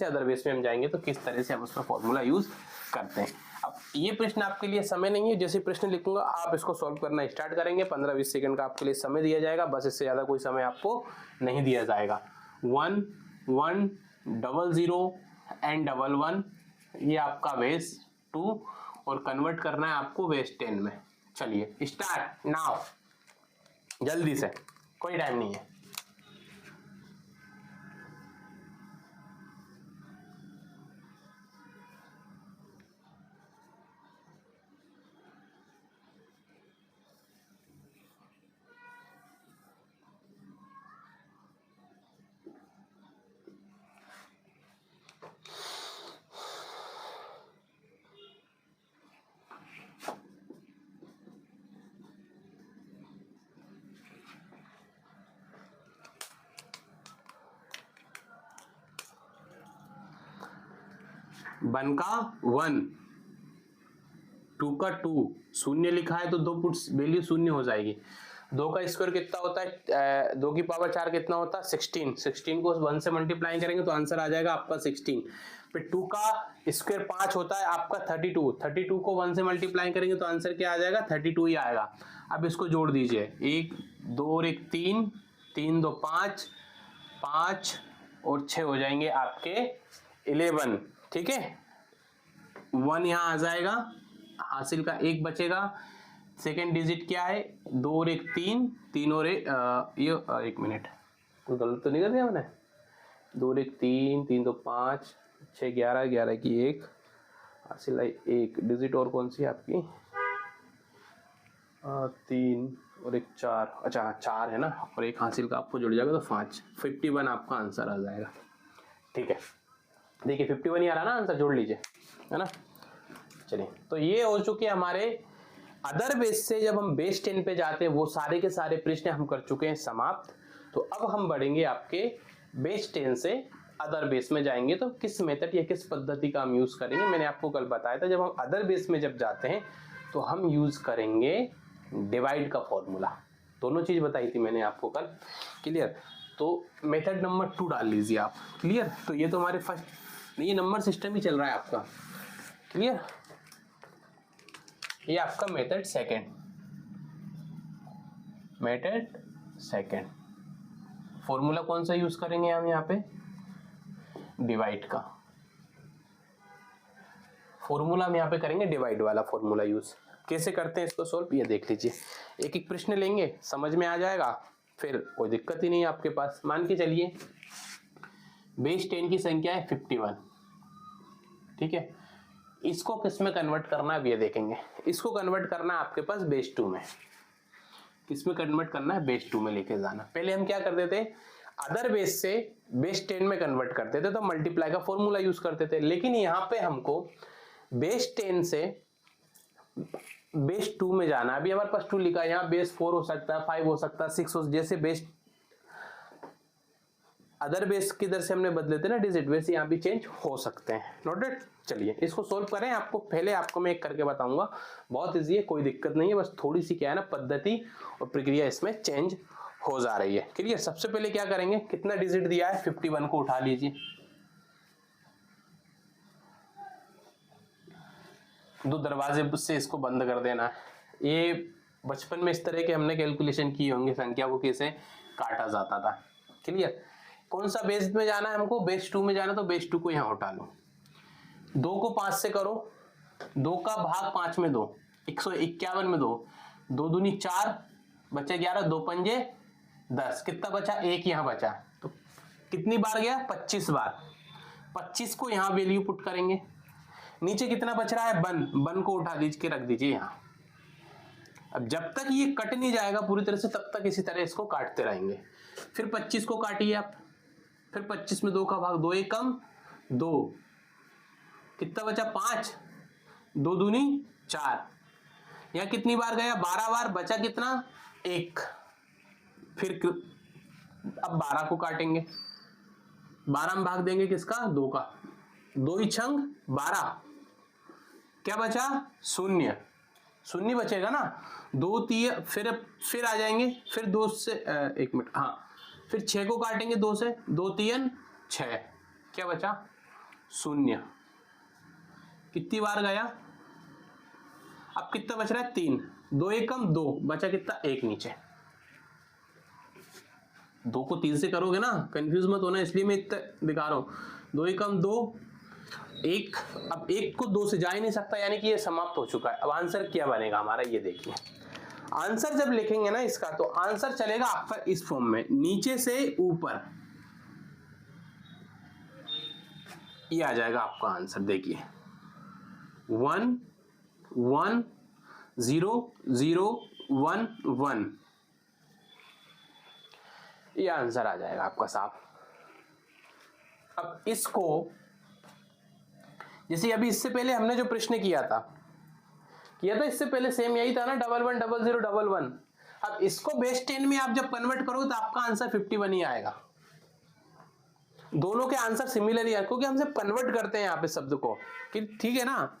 अदर बेस में हम जाएंगे, तो किस तरह से हम उसका फॉर्मूला यूज करते हैं। अब ये प्रश्न आपके लिए समय नहीं है, जैसे प्रश्न लिखूंगा आप इसको सॉल्व करना स्टार्ट करेंगे, 15-20 सेकंड का आपके लिए समय दिया जाएगा, बस इससे ज्यादा कोई समय आपको नहीं दिया जाएगा। 1 1 0 0 एंड 1 1, ये आपका बेस 2, और कन्वर्ट करना है आपको बेस 10 में। चलिए स्टार्ट नाउ, जल्दी से, कोई टाइम नहीं है। वन का 1, 2 का 2, शून्य लिखा है तो 2 पुट्स वैल्यू शून्य हो जाएगी। 2 का स्क्वायर कितना होता है, 2 की पावर 4 कितना होता है 16, 16 को 1 से मल्टीप्लाई करेंगे तो आंसर आ जाएगा आपका 16। फिर 2 का स्क्वायर 5 होता है आपका 32, 32 को 1 से मल्टीप्लाई करेंगे तो आंसर क्या आ जाएगा 32 ही आएगा। अब इसको जोड़ दीजिए, 1 2 और 1 3, 3 2 5, 5 और 6 हो जाएंगे आपके 11, ठीक है। 1 यहाँ आ जाएगा, हासिल का 1 बचेगा। सेकेंड डिजिट क्या है, 2 और 1 3, 3 और 1 ये 1 मिनट, कोई गलत तो नहीं कर दिया मैंने। 2 और 1 3, 3 तो 5, 6 11, 11 की 1, हासिल आई 1 डिजिट। और कौन सी है आपकी, 3 और 1 4, अच्छा 4 है ना, और 1 हासिल का आपको जुड़ जाएगा तो 5, 51 आपका आंसर आ जाएगा, ठीक है। देखिए 51 ही आ रहा ना आंसर, जोड़ लीजिए, है ना। चलिए, तो ये हो चुके हमारे अदर बेस से जब हम बेस 10 पे जाते हैं वो सारे के सारे प्रश्न हम कर चुके हैं समाप्त। तो अब हम बढ़ेंगे आपके बेस 10 से अदर बेस में जाएंगे। तो किस मेथड या किस पद्धति का हम यूज करेंगे, मैंने आपको कल बताया था, जब हम अदर बेस में जब जाते हैं तो हम यूज करेंगे डिवाइड का फॉर्मूला। दोनों चीज बताई थी मैंने आपको कल, क्लियर। तो मेथड नंबर 2 डाल लीजिए आप, क्लियर। तो ये तो हमारे फर्स्ट, ये नंबर सिस्टम ही चल रहा है आपका, क्लियर। ये आपका मेथड सेकंड। फॉर्मूला कौन सा यूज करेंगे हम यहाँ पे, डिवाइड का फॉर्मूला हम यहाँ पे करेंगे, डिवाइड वाला फॉर्मूला यूज। कैसे करते हैं इसको सोल्व, ये देख लीजिए। एक एक प्रश्न लेंगे, समझ में आ जाएगा, फिर कोई दिक्कत ही नहीं आपके पास। मान के चलिए बेस 10 की संख्या है 51, ठीक है। इसको किस में कन्वर्ट करना है अब ये देखेंगे। इसको कन्वर्ट करना है आपके पास बेस 2 में। किस में कन्वर्ट करना है, बेस 2 में लेके जाना। पहले हम क्या करते थे, अदर बेस से बेस 10 में कन्वर्ट करते थे, तो मल्टीप्लाई का फॉर्मूला यूज करते थे। लेकिन यहाँ पे हमको बेस 10 से बेस 2 में जाना। अभी हमारे पास 2 लिखा है, यहाँ बेस 4 हो सकता है, 5 हो सकता है, 6 हो, जैसे बेस अदर बेस की दर से हमने बदले थे ना डिजिट, वैसे यहाँ भी चेंज हो सकते हैं। नोटेड। चलिए इसको सोल्व करें। आपको पहले आपको मैं एक करके बताऊंगा, बहुत इजी है, कोई दिक्कत नहीं है, बस थोड़ी सी क्या है ना पद्धति और प्रक्रिया इसमें चेंज हो जा रही है, क्लियर। सबसे पहले क्या करेंगे, कितना डिजिट दिया है 51 को उठा लीजिए, दो दरवाजे से इसको बंद कर देना है। ये बचपन में इस तरह के हमने कैलकुलेशन किए होंगे, संख्या को कैसे काटा जाता था, क्लियर। कौन सा बेस में जाना है हमको, बेस 2 में जाना, तो बेस 2 को यहाँ उठा लो। 2 को 5 से करो, 2 का भाग 5 में 2, 151 में 2, 2 दूनी 4, बचे 11, 2 पंजे 10, कितना बचा, 1 यहाँ बचा। तो कितनी बार गया, 25 बार। 25 को यहाँ वैल्यू पुट करेंगे। नीचे कितना बच रहा है, बन को उठा दीजिए, रख दीजिए यहाँ। अब जब तक ये कट नहीं जाएगा पूरी तरह से, तब तक इसी तरह इसको काटते रहेंगे। फिर 25 को काटिए आप, फिर 25 में 2 का भाग, 2 एकम 2, कितना बचा 5, 2 दूनी 4, यहाँ कितनी बार गया, 12 बार, बचा कितना 1। फिर अब 12 को काटेंगे, 12 में भाग देंगे किसका, 2 का, 2 ही छंग 12, क्या बचा, 0 0 बचेगा ना। 2 3, फिर आ जाएंगे, फिर 2 से 1 मिनट, हाँ, फिर 6 को काटेंगे 2 से, 2 3 6, क्या बचा 0। कितनी बार गया, अब कितना बच रहा है 3, 2 एकम 2, बचा कितना 1 नीचे। 2 को 3 से करोगे ना, कंफ्यूज मत होना, इसलिए मैं इतना दिखा रहा हूं। 2 एकम 2, 1, अब 1 को 2 से जा ही नहीं सकता, यानी कि ये समाप्त हो चुका है। अब आंसर क्या बनेगा हमारा, ये देखिए। आंसर जब लिखेंगे ना इसका, तो आंसर चलेगा आपका इस फॉर्म में, नीचे से ऊपर, ये आ जाएगा आपका आंसर। देखिए 1 1 0 0 1 1, ये आंसर आ जाएगा आपका साफ। अब इसको, जैसे अभी इससे पहले हमने जो प्रश्न किया था इससे पहले सेम यही था ना, 1 1 0 0 1 1। अब इसको बेस 10 में आप जब कन्वर्ट करोगे तो आपका आंसर 51 ही आएगा। दोनों के आंसर सिमिलर ही है, क्योंकि हम सिर्फ कन्वर्ट करते हैं यहाँ पे शब्द को, कि ठीक है ना,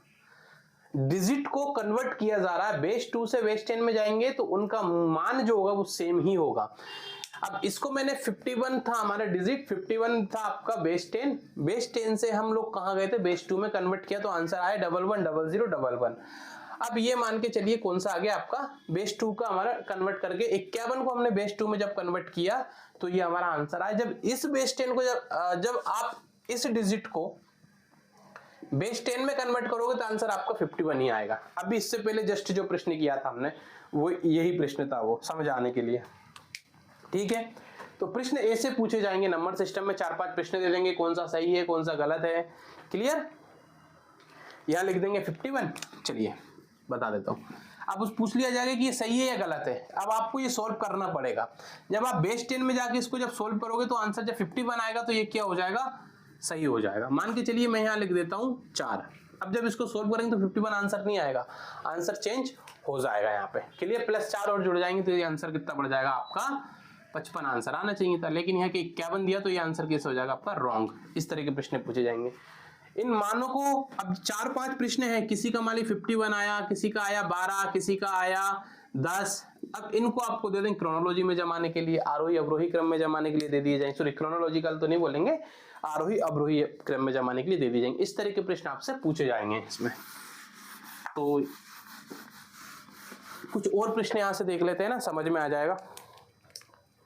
डिजिट को कन्वर्ट किया जा रहा है। बेस 2 से बेस 10 में जाएंगे तो उनका मान जो होगा वो सेम ही होगा। अब इसको मैंने 51 था हमारा डिजिट, 51 था आपका बेस 10, बेस 10 से हम लोग कहां गए थे, बेस 2 में कन्वर्ट किया, तो आंसर आया 1 1 0 0 1 1। अब ये मान के चलिए कौन सा आ गया आपका बेस 2 का हमारा कन्वर्ट करके 51 को हमने बेस 2 में जब कन्वर्ट किया तो ये हमारा आंसर आया। जब इस बेस 10 को जब आप इस डिजिट को बेस 10 में कन्वर्ट करोगे तो आंसर आपका 51 ही आएगा। अभी इससे पहले जस्ट जो प्रश्न किया था हमने वो यही प्रश्न था, वो समझ आने के लिए। ठीक है, तो प्रश्न ऐसे पूछे जाएंगे नंबर सिस्टम में, 4-5 प्रश्न दे देंगे, कौन सा सही है कौन सा गलत है। क्लियर? यहां लिख देंगे 51। चलिए बता देता हूं। अब उस पूछ लिया जाएगा कि ये सही है या गलत है। अब आपको ये सॉल्व करना पड़ेगा। जब आप बेस 10 में जाके इसको जब सॉल्व करोगे तो आंसर जब 51 आएगा तो ये क्या हो जाएगा, सही हो जाएगा। मान के चलिए मैं यहां लिख देता हूं 4। अब जब इसको सॉल्व करेंगे तो 51 आंसर नहीं आएगा, आंसर चेंज हो जाएगा यहाँ पे। क्लियर? +4 और जुड़ जाएंगे तो ये आंसर कितना बढ़ जाएगा आपका 55 आंसर आना चाहिए था, लेकिन यहाँ के 51 दिया तो ये आंसर कैसे हो जाएगा आपका रॉन्ग। इस तरह के प्रश्न पूछे जाएंगे। इन मानों को अब 4-5 प्रश्न है, किसी का मान ली 51 आया, किसी का आया 12, किसी का आया 10। अब इनको आपको दे दें क्रोनोलॉजी में जमाने के लिए, आरोही अवरोही क्रम में जमाने के लिए दे दिए जाएंगे। सॉरी, क्रोनोलॉजिकल तो नहीं बोलेंगे, आरोही अवरोही क्रम में जमाने के लिए दे दिए जाएंगे। इस तरह के प्रश्न आपसे पूछे जाएंगे इसमें। तो कुछ और प्रश्न यहां से देख लेते हैं ना, समझ में आ जाएगा।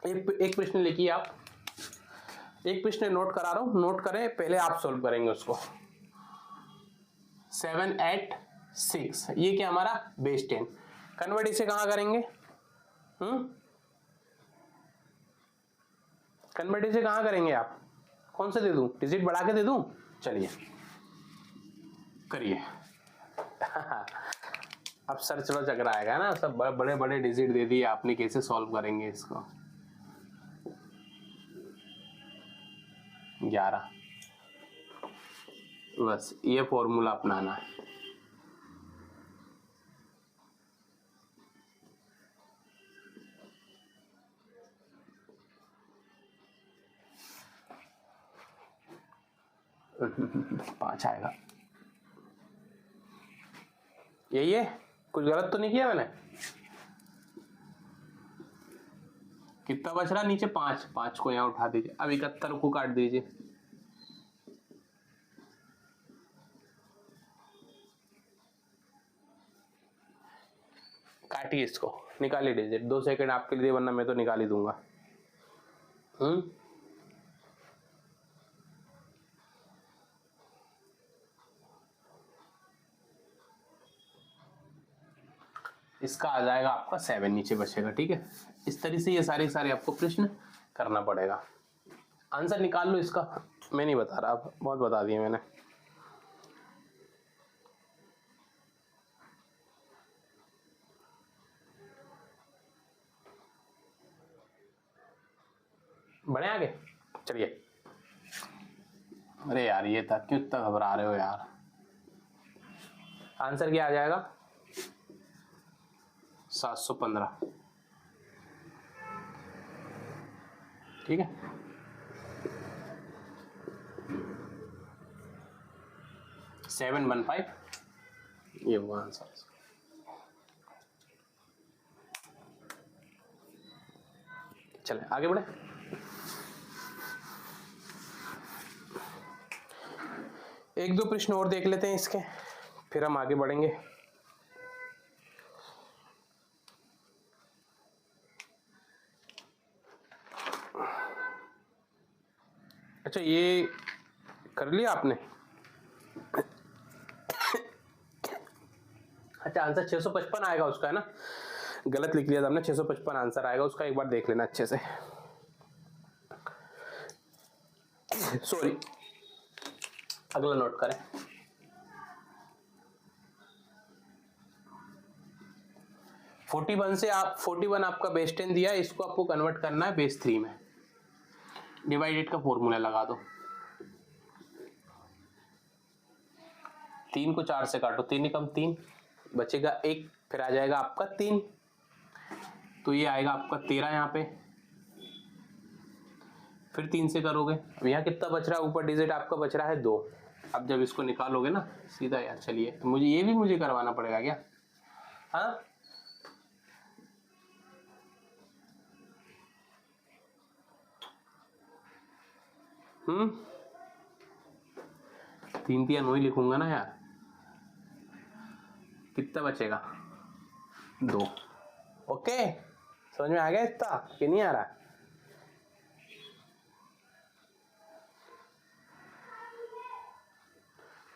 एक प्रश्न लिखिए आप, एक प्रश्न नोट करा रहा हूं, नोट करें, पहले आप सॉल्व करेंगे उसको। 7, 8, 6 ये क्या हमारा बेस 10। कन्वर्ट इसे कहां करेंगे? कन्वर्ट इसे कहां करेंगे आप? कौन से दे दूं, डिजिट बढ़ा के दे दूं? चलिए करिए। अब सर चलो चक्कर आएगा ना, सब बड़े बड़े डिजिट दे दिए आपने, कैसे सॉल्व करेंगे इसको? 11, बस ये फॉर्मूला अपनाना है। पांच आएगा, यही है, कुछ गलत तो नहीं किया मैंने? कितना बच रहा नीचे? 5। 5 को यहाँ उठा दीजिए। अब 71 को काट दीजिए। काटिए इसको, निकालिए डिजिट। 2 सेकंड आपके लिए, वरना मैं तो निकाल ही दूंगा। इसका आ जाएगा आपका 7, नीचे बचेगा। ठीक है, इस तरह से ये सारे आपको प्रश्न करना पड़ेगा। आंसर निकाल लो इसका, मैं नहीं बता रहा, अब बहुत बता दिया मैंने। बढ़े आगे? चलिए। अरे यार ये था, क्यों इतना घबरा रहे हो यार? आंसर क्या आ जाएगा? 715। ठीक है, सेवन 715 ये हुआ आंसर। चले आगे बढ़े। एक दो प्रश्न और देख लेते हैं इसके, फिर हम आगे बढ़ेंगे। अच्छा ये कर लिया आपने? अच्छा आंसर 655 आएगा उसका, है ना? गलत लिख लिया था हमने, 655 आंसर आएगा उसका, एक बार देख लेना अच्छे से। सॉरी, अगला नोट करें। से आप 41 आपका बेस 10 दिया, इसको आपको कन्वर्ट करना है बेस 3 में। डिवाइडेड का फॉर्मूला लगा दो। 3 को 4 से काटो, 3 एकम 3, बचेगा 1, फिर आ जाएगा आपका 3, तो ये आएगा आपका 13 यहाँ पे। फिर 3 से करोगे, अब यहाँ कितना बच रहा है? ऊपर डिजिट आपका बच रहा है 2। अब जब इसको निकालोगे ना सीधा, यार चलिए मुझे ये भी मुझे करवाना पड़ेगा क्या? हाँ, तीन 3 ही लिखूंगा ना यार। कितना बचेगा 2। ओके, समझ में आ गया इतना कि नहीं आ रहा?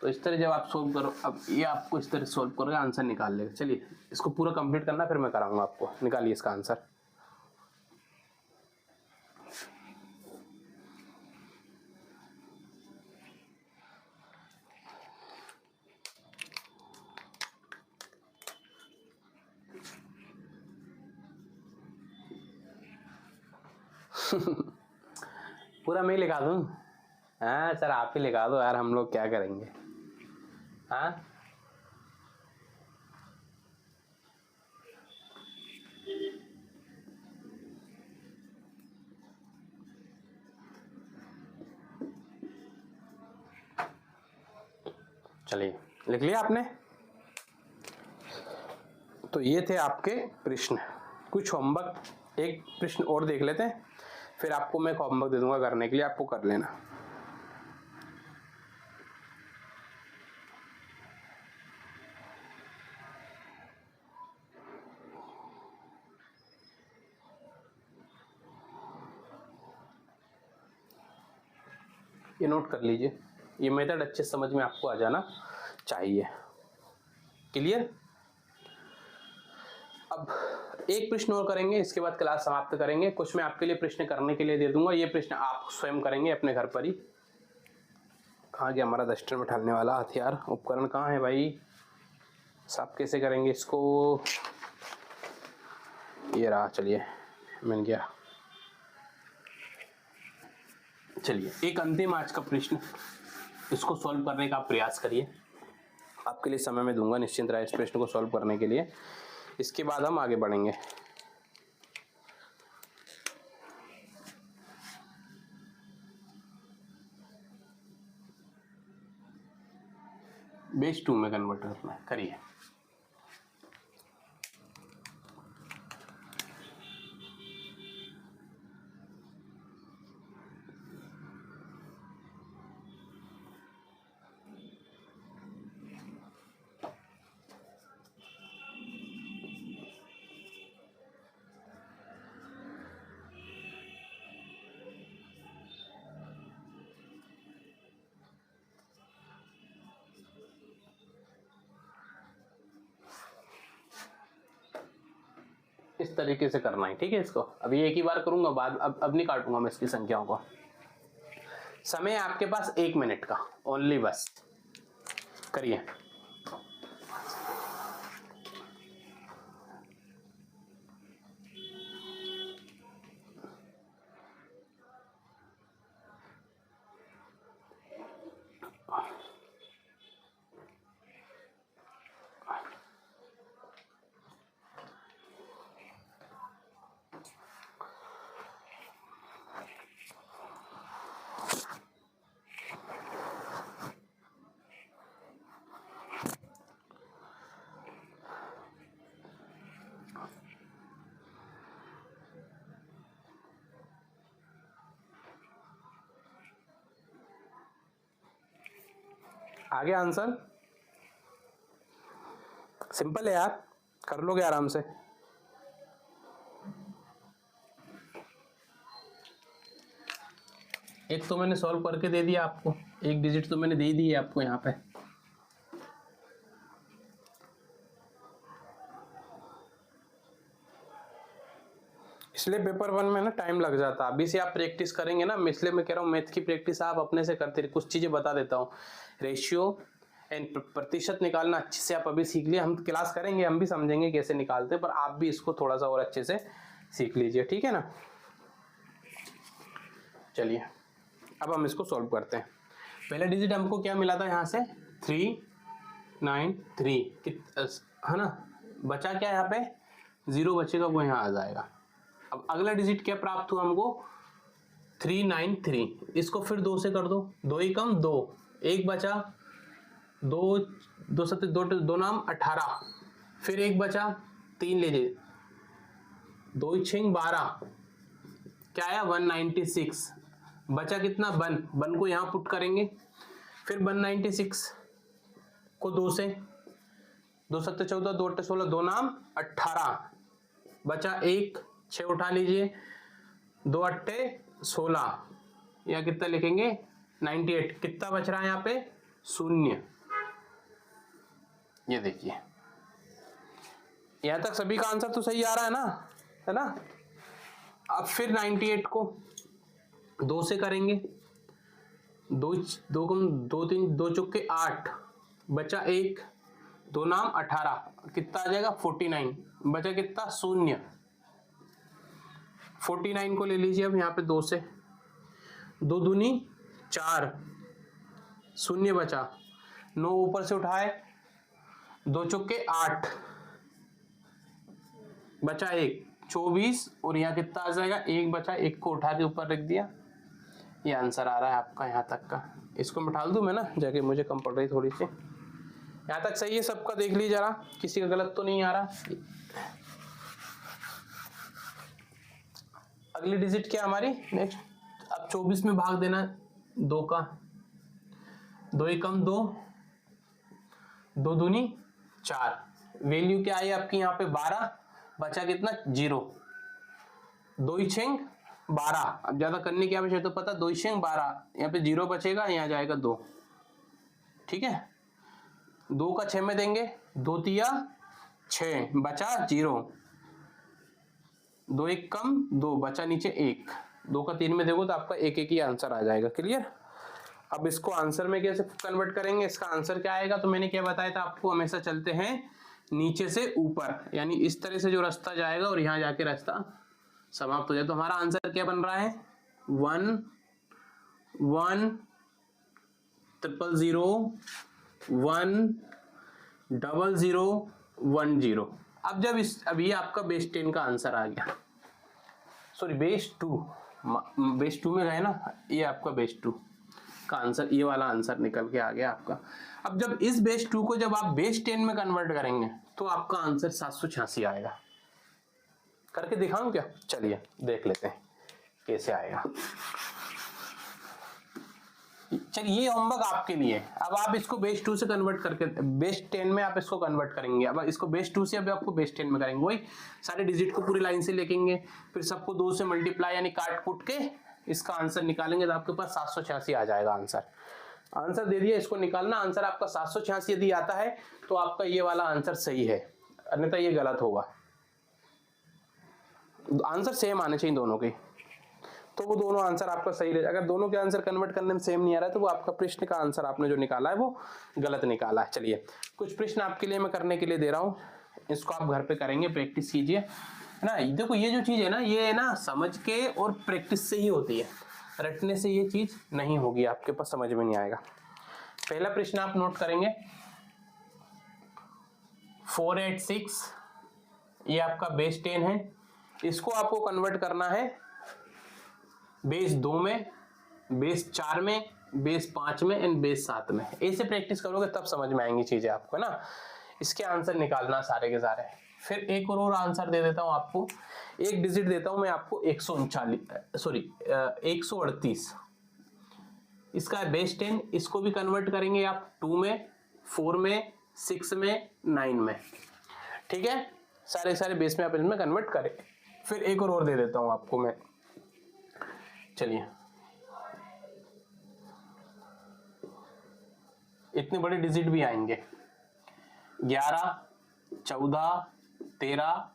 तो इस तरह जब आप सोल्व करो, अब ये आपको इस तरह सोल्व करोगे आंसर निकाल लेगा। चलिए इसको पूरा कंप्लीट करना, फिर मैं कराऊंगा आपको। निकालिए इसका आंसर। पूरा मैं ही लिखा दूं? हाँ सर आप ही लिखा दो यार, हम लोग क्या करेंगे। हाँ चलिए लिख लिया आपने? तो ये थे आपके प्रश्न। कुछ होमवर्क, एक प्रश्न और देख लेते हैं, फिर आपको मैं होमवर्क दे दूंगा करने के लिए, आपको कर लेना। ये नोट कर लीजिए, ये मेथड अच्छे समझ में आपको आ जाना चाहिए। क्लियर? अब एक प्रश्न और करेंगे, इसके बाद क्लास समाप्त करेंगे। कुछ मैं आपके लिए प्रश्न करने के लिए दे दूंगा, ये प्रश्न आप स्वयं करेंगे अपने घर पर ही। कहाँ गया हमारा डस्टर में ढालने वाला हथियार उपकरण, कहाँ है भाई? साफ कैसे करेंगे इसको? ये रहा, चलिए मिल गया। चलिए एक अंतिम आज का प्रश्न, इसको सॉल्व करने का प्रयास करिए। आपके लिए समय मैं दूंगा निश्चिंत रहे इस प्रश्न को सॉल्व करने के लिए। इसके बाद हम आगे बढ़ेंगे। बेस 2 में कन्वर्ट करना है, करिए। इस तरीके से करना है, ठीक है? इसको अभी एक ही बार करूंगा, बाद अब नहीं काटूंगा मैं इसकी संख्याओं को। समय आपके पास 1 मिनट का ओनली, बस करिए। आगे आंसर सिंपल है यार, कर लोगे आराम से। एक तो मैंने सॉल्व करके दे दिया आपको, एक डिजिट तो मैंने दे दी है आपको यहाँ पे। इसलिए पेपर 1 में ना टाइम लग जाता है। अभी से आप प्रैक्टिस करेंगे ना, इसलिए मैं कह रहा हूँ मैथ की प्रैक्टिस आप अपने से करते रहिए। कुछ चीजें बता देता हूँ, रेशियो एंड प्रतिशत निकालना अच्छे से आप अभी सीख लिया। हम क्लास करेंगे, हम भी समझेंगे कैसे निकालते हैं, पर आप भी इसको थोड़ा सा और अच्छे से सीख लीजिए, ठीक है ना? चलिए अब हम इसको सॉल्व करते हैं। पहला डिजिट हमको क्या मिला था यहाँ से? 393 है ना? बचा क्या यहाँ पे? 0 बचेगा, वो यहाँ आ जाएगा। अब अगला डिजिट क्या प्राप्त हुआ हमको? 393। इसको फिर 2 से कर दो, 2 ही कम 2, 1 बचा, 2 2 7 2 2 नाम 18, फिर 1 बचा, 3 लीजिए, 2 6 12, क्या आया? 196। बचा कितना? 1 को यहाँ पुट करेंगे, फिर 196 को 2 से, 2 7 14, 2 8 16, 2 नाम 18, बचा 1, 6 उठा लीजिए, 2 8 16, या कितना लिखेंगे 98, कितना बच रहा है यहाँ पे 0। ये देखिए यहां तक सभी का आंसर तो सही आ रहा है ना। अब फिर 98 को 2 से करेंगे, 2 2 2 3 2 चौके 8, बचा 1, 2 नाम 18, कितना आ जाएगा 49, बचा कितना 0। 49 को ले लीजिए अब यहाँ पे 2 से, 2 दूनी 4, 0 बचा, 9 ऊपर से उठाए, 2 चौके 8, बचा 1, 24, और यहाँ कितना आ जाएगा 1 बचा, 1 को उठा के ऊपर रख दिया। ये आंसर आ रहा है आपका यहाँ तक का। इसको मिटा दूं मैं ना, जाके मुझे कम पड़ रही थोड़ी सी। यहाँ तक सही है सबका, देख लीजिए जरा, किसी का गलत तो नहीं आ रहा। अगली डिजिट क्या हमारी नेक्स्ट, अब 24 में भाग देना 2 का, 2 एकम 2, 2 दूनी 4, वैल्यू क्या आई आपकी यहाँ पे 12, बचा कितना 0, 2 छेंग 12, अब ज्यादा करने की आवश्यकता तो पता, 2 छेंग 12, यहाँ पे 0 बचेगा, यहाँ जाएगा 2, ठीक है। 2 का 6 में देंगे, 2 तिया 6, बचा 0, 2 एक कम 2, बचा नीचे 1, 2 का 3 में देखो तो आपका 1 1 ही आंसर आ जाएगा। क्लियर। अब इसको आंसर में कैसे कन्वर्ट करेंगे, इसका आंसर क्या आएगा, तो मैंने क्या बताया था आपको, हमेशा चलते हैं नीचे से ऊपर, यानी इस तरह से जो रास्ता जाएगा और यहां जाके रास्ता समाप्त हो जाए। तो हमारा आंसर क्या बन रहा है 1 1 0 0 1 0 0 1 0। अब जब अब ये आपका बेस 10 का आंसर आ गया, सॉरी बेस 2 में गए ना, ये आपका बेस 2 का आंसर, ये वाला आंसर निकल के आ गया आपका। अब जब इस बेस 2 को जब आप बेस 10 में कन्वर्ट करेंगे तो आपका आंसर 786 आएगा। करके दिखाऊं क्या, चलिए देख लेते हैं कैसे आएगा। चलिए ये होमवर्क आपके लिए। अब आप इसको बेस 2 से कन्वर्ट करके बेस 10 में आप इसको कन्वर्ट करेंगे। अब इसको बेस 2 से अब आपको बेस 10 में करेंगे, वही सारे डिजिट को पूरी लाइन से लिखेंगे, फिर सबको 2 से मल्टीप्लाई यानी काट कूट के इसका आंसर निकालेंगे, तो आपके पास 786 आ जाएगा आंसर। आंसर दे दिया, इसको निकालना। आंसर आपका 786 यदि आता है तो आपका ये वाला आंसर सही है, अन्यथा ये गलत होगा। आंसर सेम आने चाहिए दोनों के, तो वो दोनों आंसर आपका सही रहे। अगर दोनों के आंसर कन्वर्ट करने में सेम नहीं आ रहा है तो वो आपका प्रश्न का आंसर आपने जो निकाला है वो गलत निकाला है। चलिए कुछ प्रश्न आपके लिए मैं करने के लिए दे रहा हूँ, इसको आप घर पे करेंगे, प्रैक्टिस कीजिए, है ना। देखो ये जो चीज है ना, ये ना समझ के और प्रैक्टिस से ही होती है, रटने से ये चीज नहीं होगी, आपके पास समझ में नहीं आएगा। पहला प्रश्न आप नोट करेंगे 486, ये आपका बेस 10 है, इसको आपको कन्वर्ट करना है बेस 2 में, बेस 4 में, बेस 5 में एंड बेस 7 में। ऐसे प्रैक्टिस करोगे तब समझ में आएंगी चीजें आपको, ना। इसके आंसर निकालना सारे के सारे। फिर एक और आंसर दे देता हूं आपको, एक डिजिट देता हूं मैं आपको 138, इसका है बेस 10, इसको भी कन्वर्ट करेंगे आप 2 में, 4 में, 6 में, 9 में, ठीक है। सारे बेस में आप इसमें कन्वर्ट करें। फिर एक और दे देता हूं आपको मैं, चलिए इतने बड़े डिजिट भी आएंगे, 11 14 13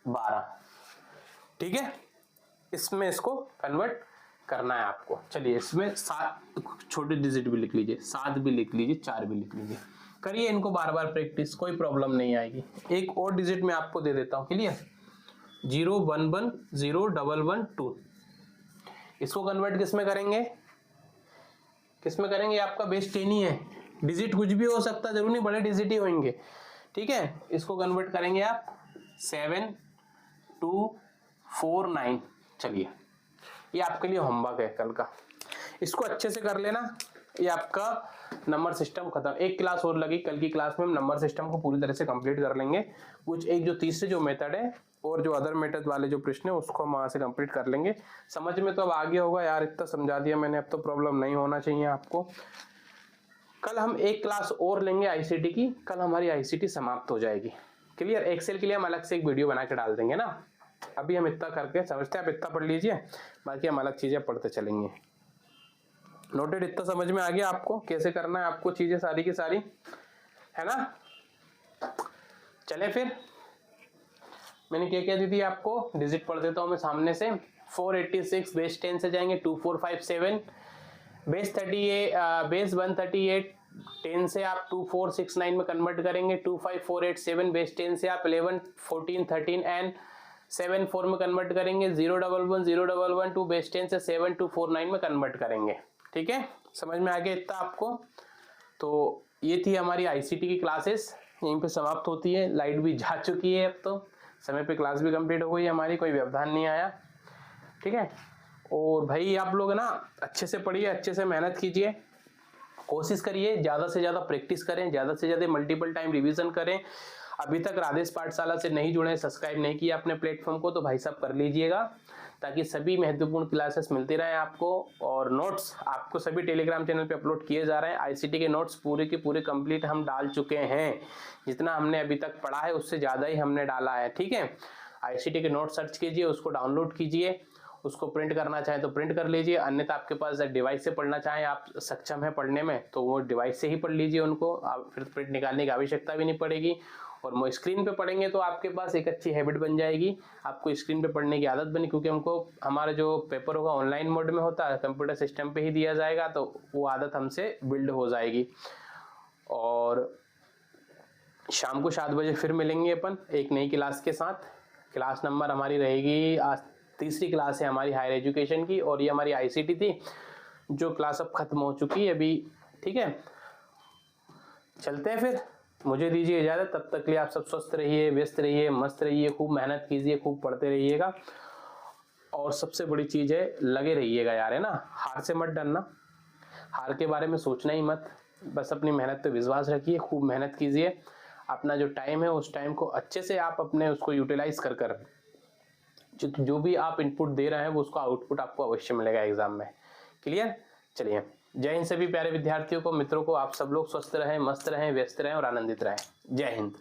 12, ठीक है। इसमें इसको कन्वर्ट करना है आपको। चलिए इसमें 7 छोटे डिजिट भी लिख लीजिए, 7 भी लिख लीजिए, 4 भी लिख लीजिए, करिए इनको बार बार प्रैक्टिस, कोई प्रॉब्लम नहीं आएगी। एक और डिजिट मैं आपको दे देता हूं, क्लियर। 0 1 1 0 1 1 2, इसको कन्वर्ट किस में करेंगे, आपका बेस 10 ही है, डिजिट कुछ भी हो सकता है, जरूर नहीं बड़े डिजिट ही होंगे, ठीक है। इसको कन्वर्ट करेंगे आप 7 2 4 9। चलिए ये आपके लिए होमवर्क है कल का, इसको अच्छे से कर लेना। ये आपका नंबर सिस्टम खत्म, एक क्लास और लगी, कल की क्लास में हम नंबर सिस्टम को पूरी तरह से कंप्लीट कर लेंगे। कुछ एक जो तीसरे जो मेथड है और जो अदर मेथड वाले जो प्रश्न है उसको हम वहां से कंप्लीट कर लेंगे। समझ में तो अब आगे होगा यार, इतना समझा दिया मैंने, अब तो प्रॉब्लम नहीं होना चाहिए आपको। कल हम एक क्लास और लेंगे आईसीटी की, कल हमारी आईसीटी समाप्त हो जाएगी। क्लियर। एक्सेल के लिए हम अलग से एक वीडियो बना के डाल देंगे ना। अभी हम इतना करके समझते हैं, आप इतना पढ़ लीजिए, बाकी हम अलग चीजें पढ़ते चलेंगे। नोटेड? इतना समझ में आ गया आपको कैसे करना है आपको चीजें सारी की सारी, है ना? चले फिर, मैंने क्या क्या दी थी आपको, डिजिट पढ़ देता हूं मैं सामने से। 486 बेस 10 से जाएंगे 2457, बेस 38 बेस 138 10 से आप 2469 में कन्वर्ट करेंगे। 25487 बेस 10 से आप 11 14 13 एंड 74 में कन्वर्ट करेंगे। 011 011 2 बेस 10 से 7249 में कन्वर्ट करेंगे। ठीक है, समझ में आ गया इतना आपको? तो ये थी हमारी आईसीटी की क्लासेस, यहीं पे समाप्त होती है। लाइट भी जा चुकी है, अब तो समय पे क्लास भी कंप्लीट हो गई हमारी, कोई व्यवधान नहीं आया। ठीक है, और भाई आप लोग ना अच्छे से पढ़िए, अच्छे से मेहनत कीजिए, कोशिश करिए ज़्यादा से ज़्यादा प्रैक्टिस करें, ज़्यादा से ज़्यादा मल्टीपल टाइम रिवीजन करें। अभी तक राधेश पाठशाला से नहीं जुड़े, सब्सक्राइब नहीं किया अपने प्लेटफॉर्म को, तो भाई साहब कर लीजिएगा, ताकि सभी महत्वपूर्ण क्लासेस मिलती रहे आपको। और नोट्स आपको सभी टेलीग्राम चैनल पे अपलोड किए जा रहे हैं। आईसीटी के नोट्स पूरे के पूरे कंप्लीट हम डाल चुके हैं, जितना हमने अभी तक पढ़ा है उससे ज़्यादा ही हमने डाला है। ठीक है, आईसीटी के नोट सर्च कीजिए, उसको डाउनलोड कीजिए, उसको प्रिंट करना चाहें तो प्रिंट कर लीजिए, अन्यथा आपके पास डिवाइस से पढ़ना चाहें, आप सक्षम है पढ़ने में, तो वो डिवाइस से ही पढ़ लीजिए उनको, आप फिर प्रिंट निकालने की आवश्यकता भी नहीं पड़ेगी। और वो स्क्रीन पे पढ़ेंगे तो आपके पास एक अच्छी हैबिट बन जाएगी, आपको स्क्रीन पे पढ़ने की आदत बनी, क्योंकि हमको हमारा जो पेपर होगा ऑनलाइन मोड में होता है, कंप्यूटर सिस्टम पे ही दिया जाएगा, तो वो आदत हमसे बिल्ड हो जाएगी। और शाम को 7 बजे फिर मिलेंगे अपन एक नई क्लास के साथ। क्लास नंबर हमारी रहेगी, आज तीसरी क्लास है हमारी हायर एजुकेशन की, और ये हमारी आईसीटी थी, जो क्लास अब खत्म हो चुकी है अभी। ठीक है, चलते हैं फिर, मुझे दीजिए इजाजत, तब तक के लिए आप सब स्वस्थ रहिए, व्यस्त रहिए, मस्त रहिए, खूब मेहनत कीजिए, खूब पढ़ते रहिएगा, और सबसे बड़ी चीज है लगे रहिएगा यार, है ना? हार से मत डरना, हार के बारे में सोचना ही मत, बस अपनी मेहनत पे विश्वास रखिए, खूब मेहनत कीजिए, अपना जो टाइम है उस टाइम को अच्छे से आप अपने उसको यूटिलाइज कर कर जो भी आप इनपुट दे रहे हैं वो उसका आउटपुट आपको अवश्य मिलेगा एग्जाम में। क्लियर? चलिए, जय हिंद सभी प्यारे विद्यार्थियों को, मित्रों को, आप सब लोग स्वस्थ रहें, मस्त रहें, व्यस्त रहें और आनंदित रहें। जय हिंद।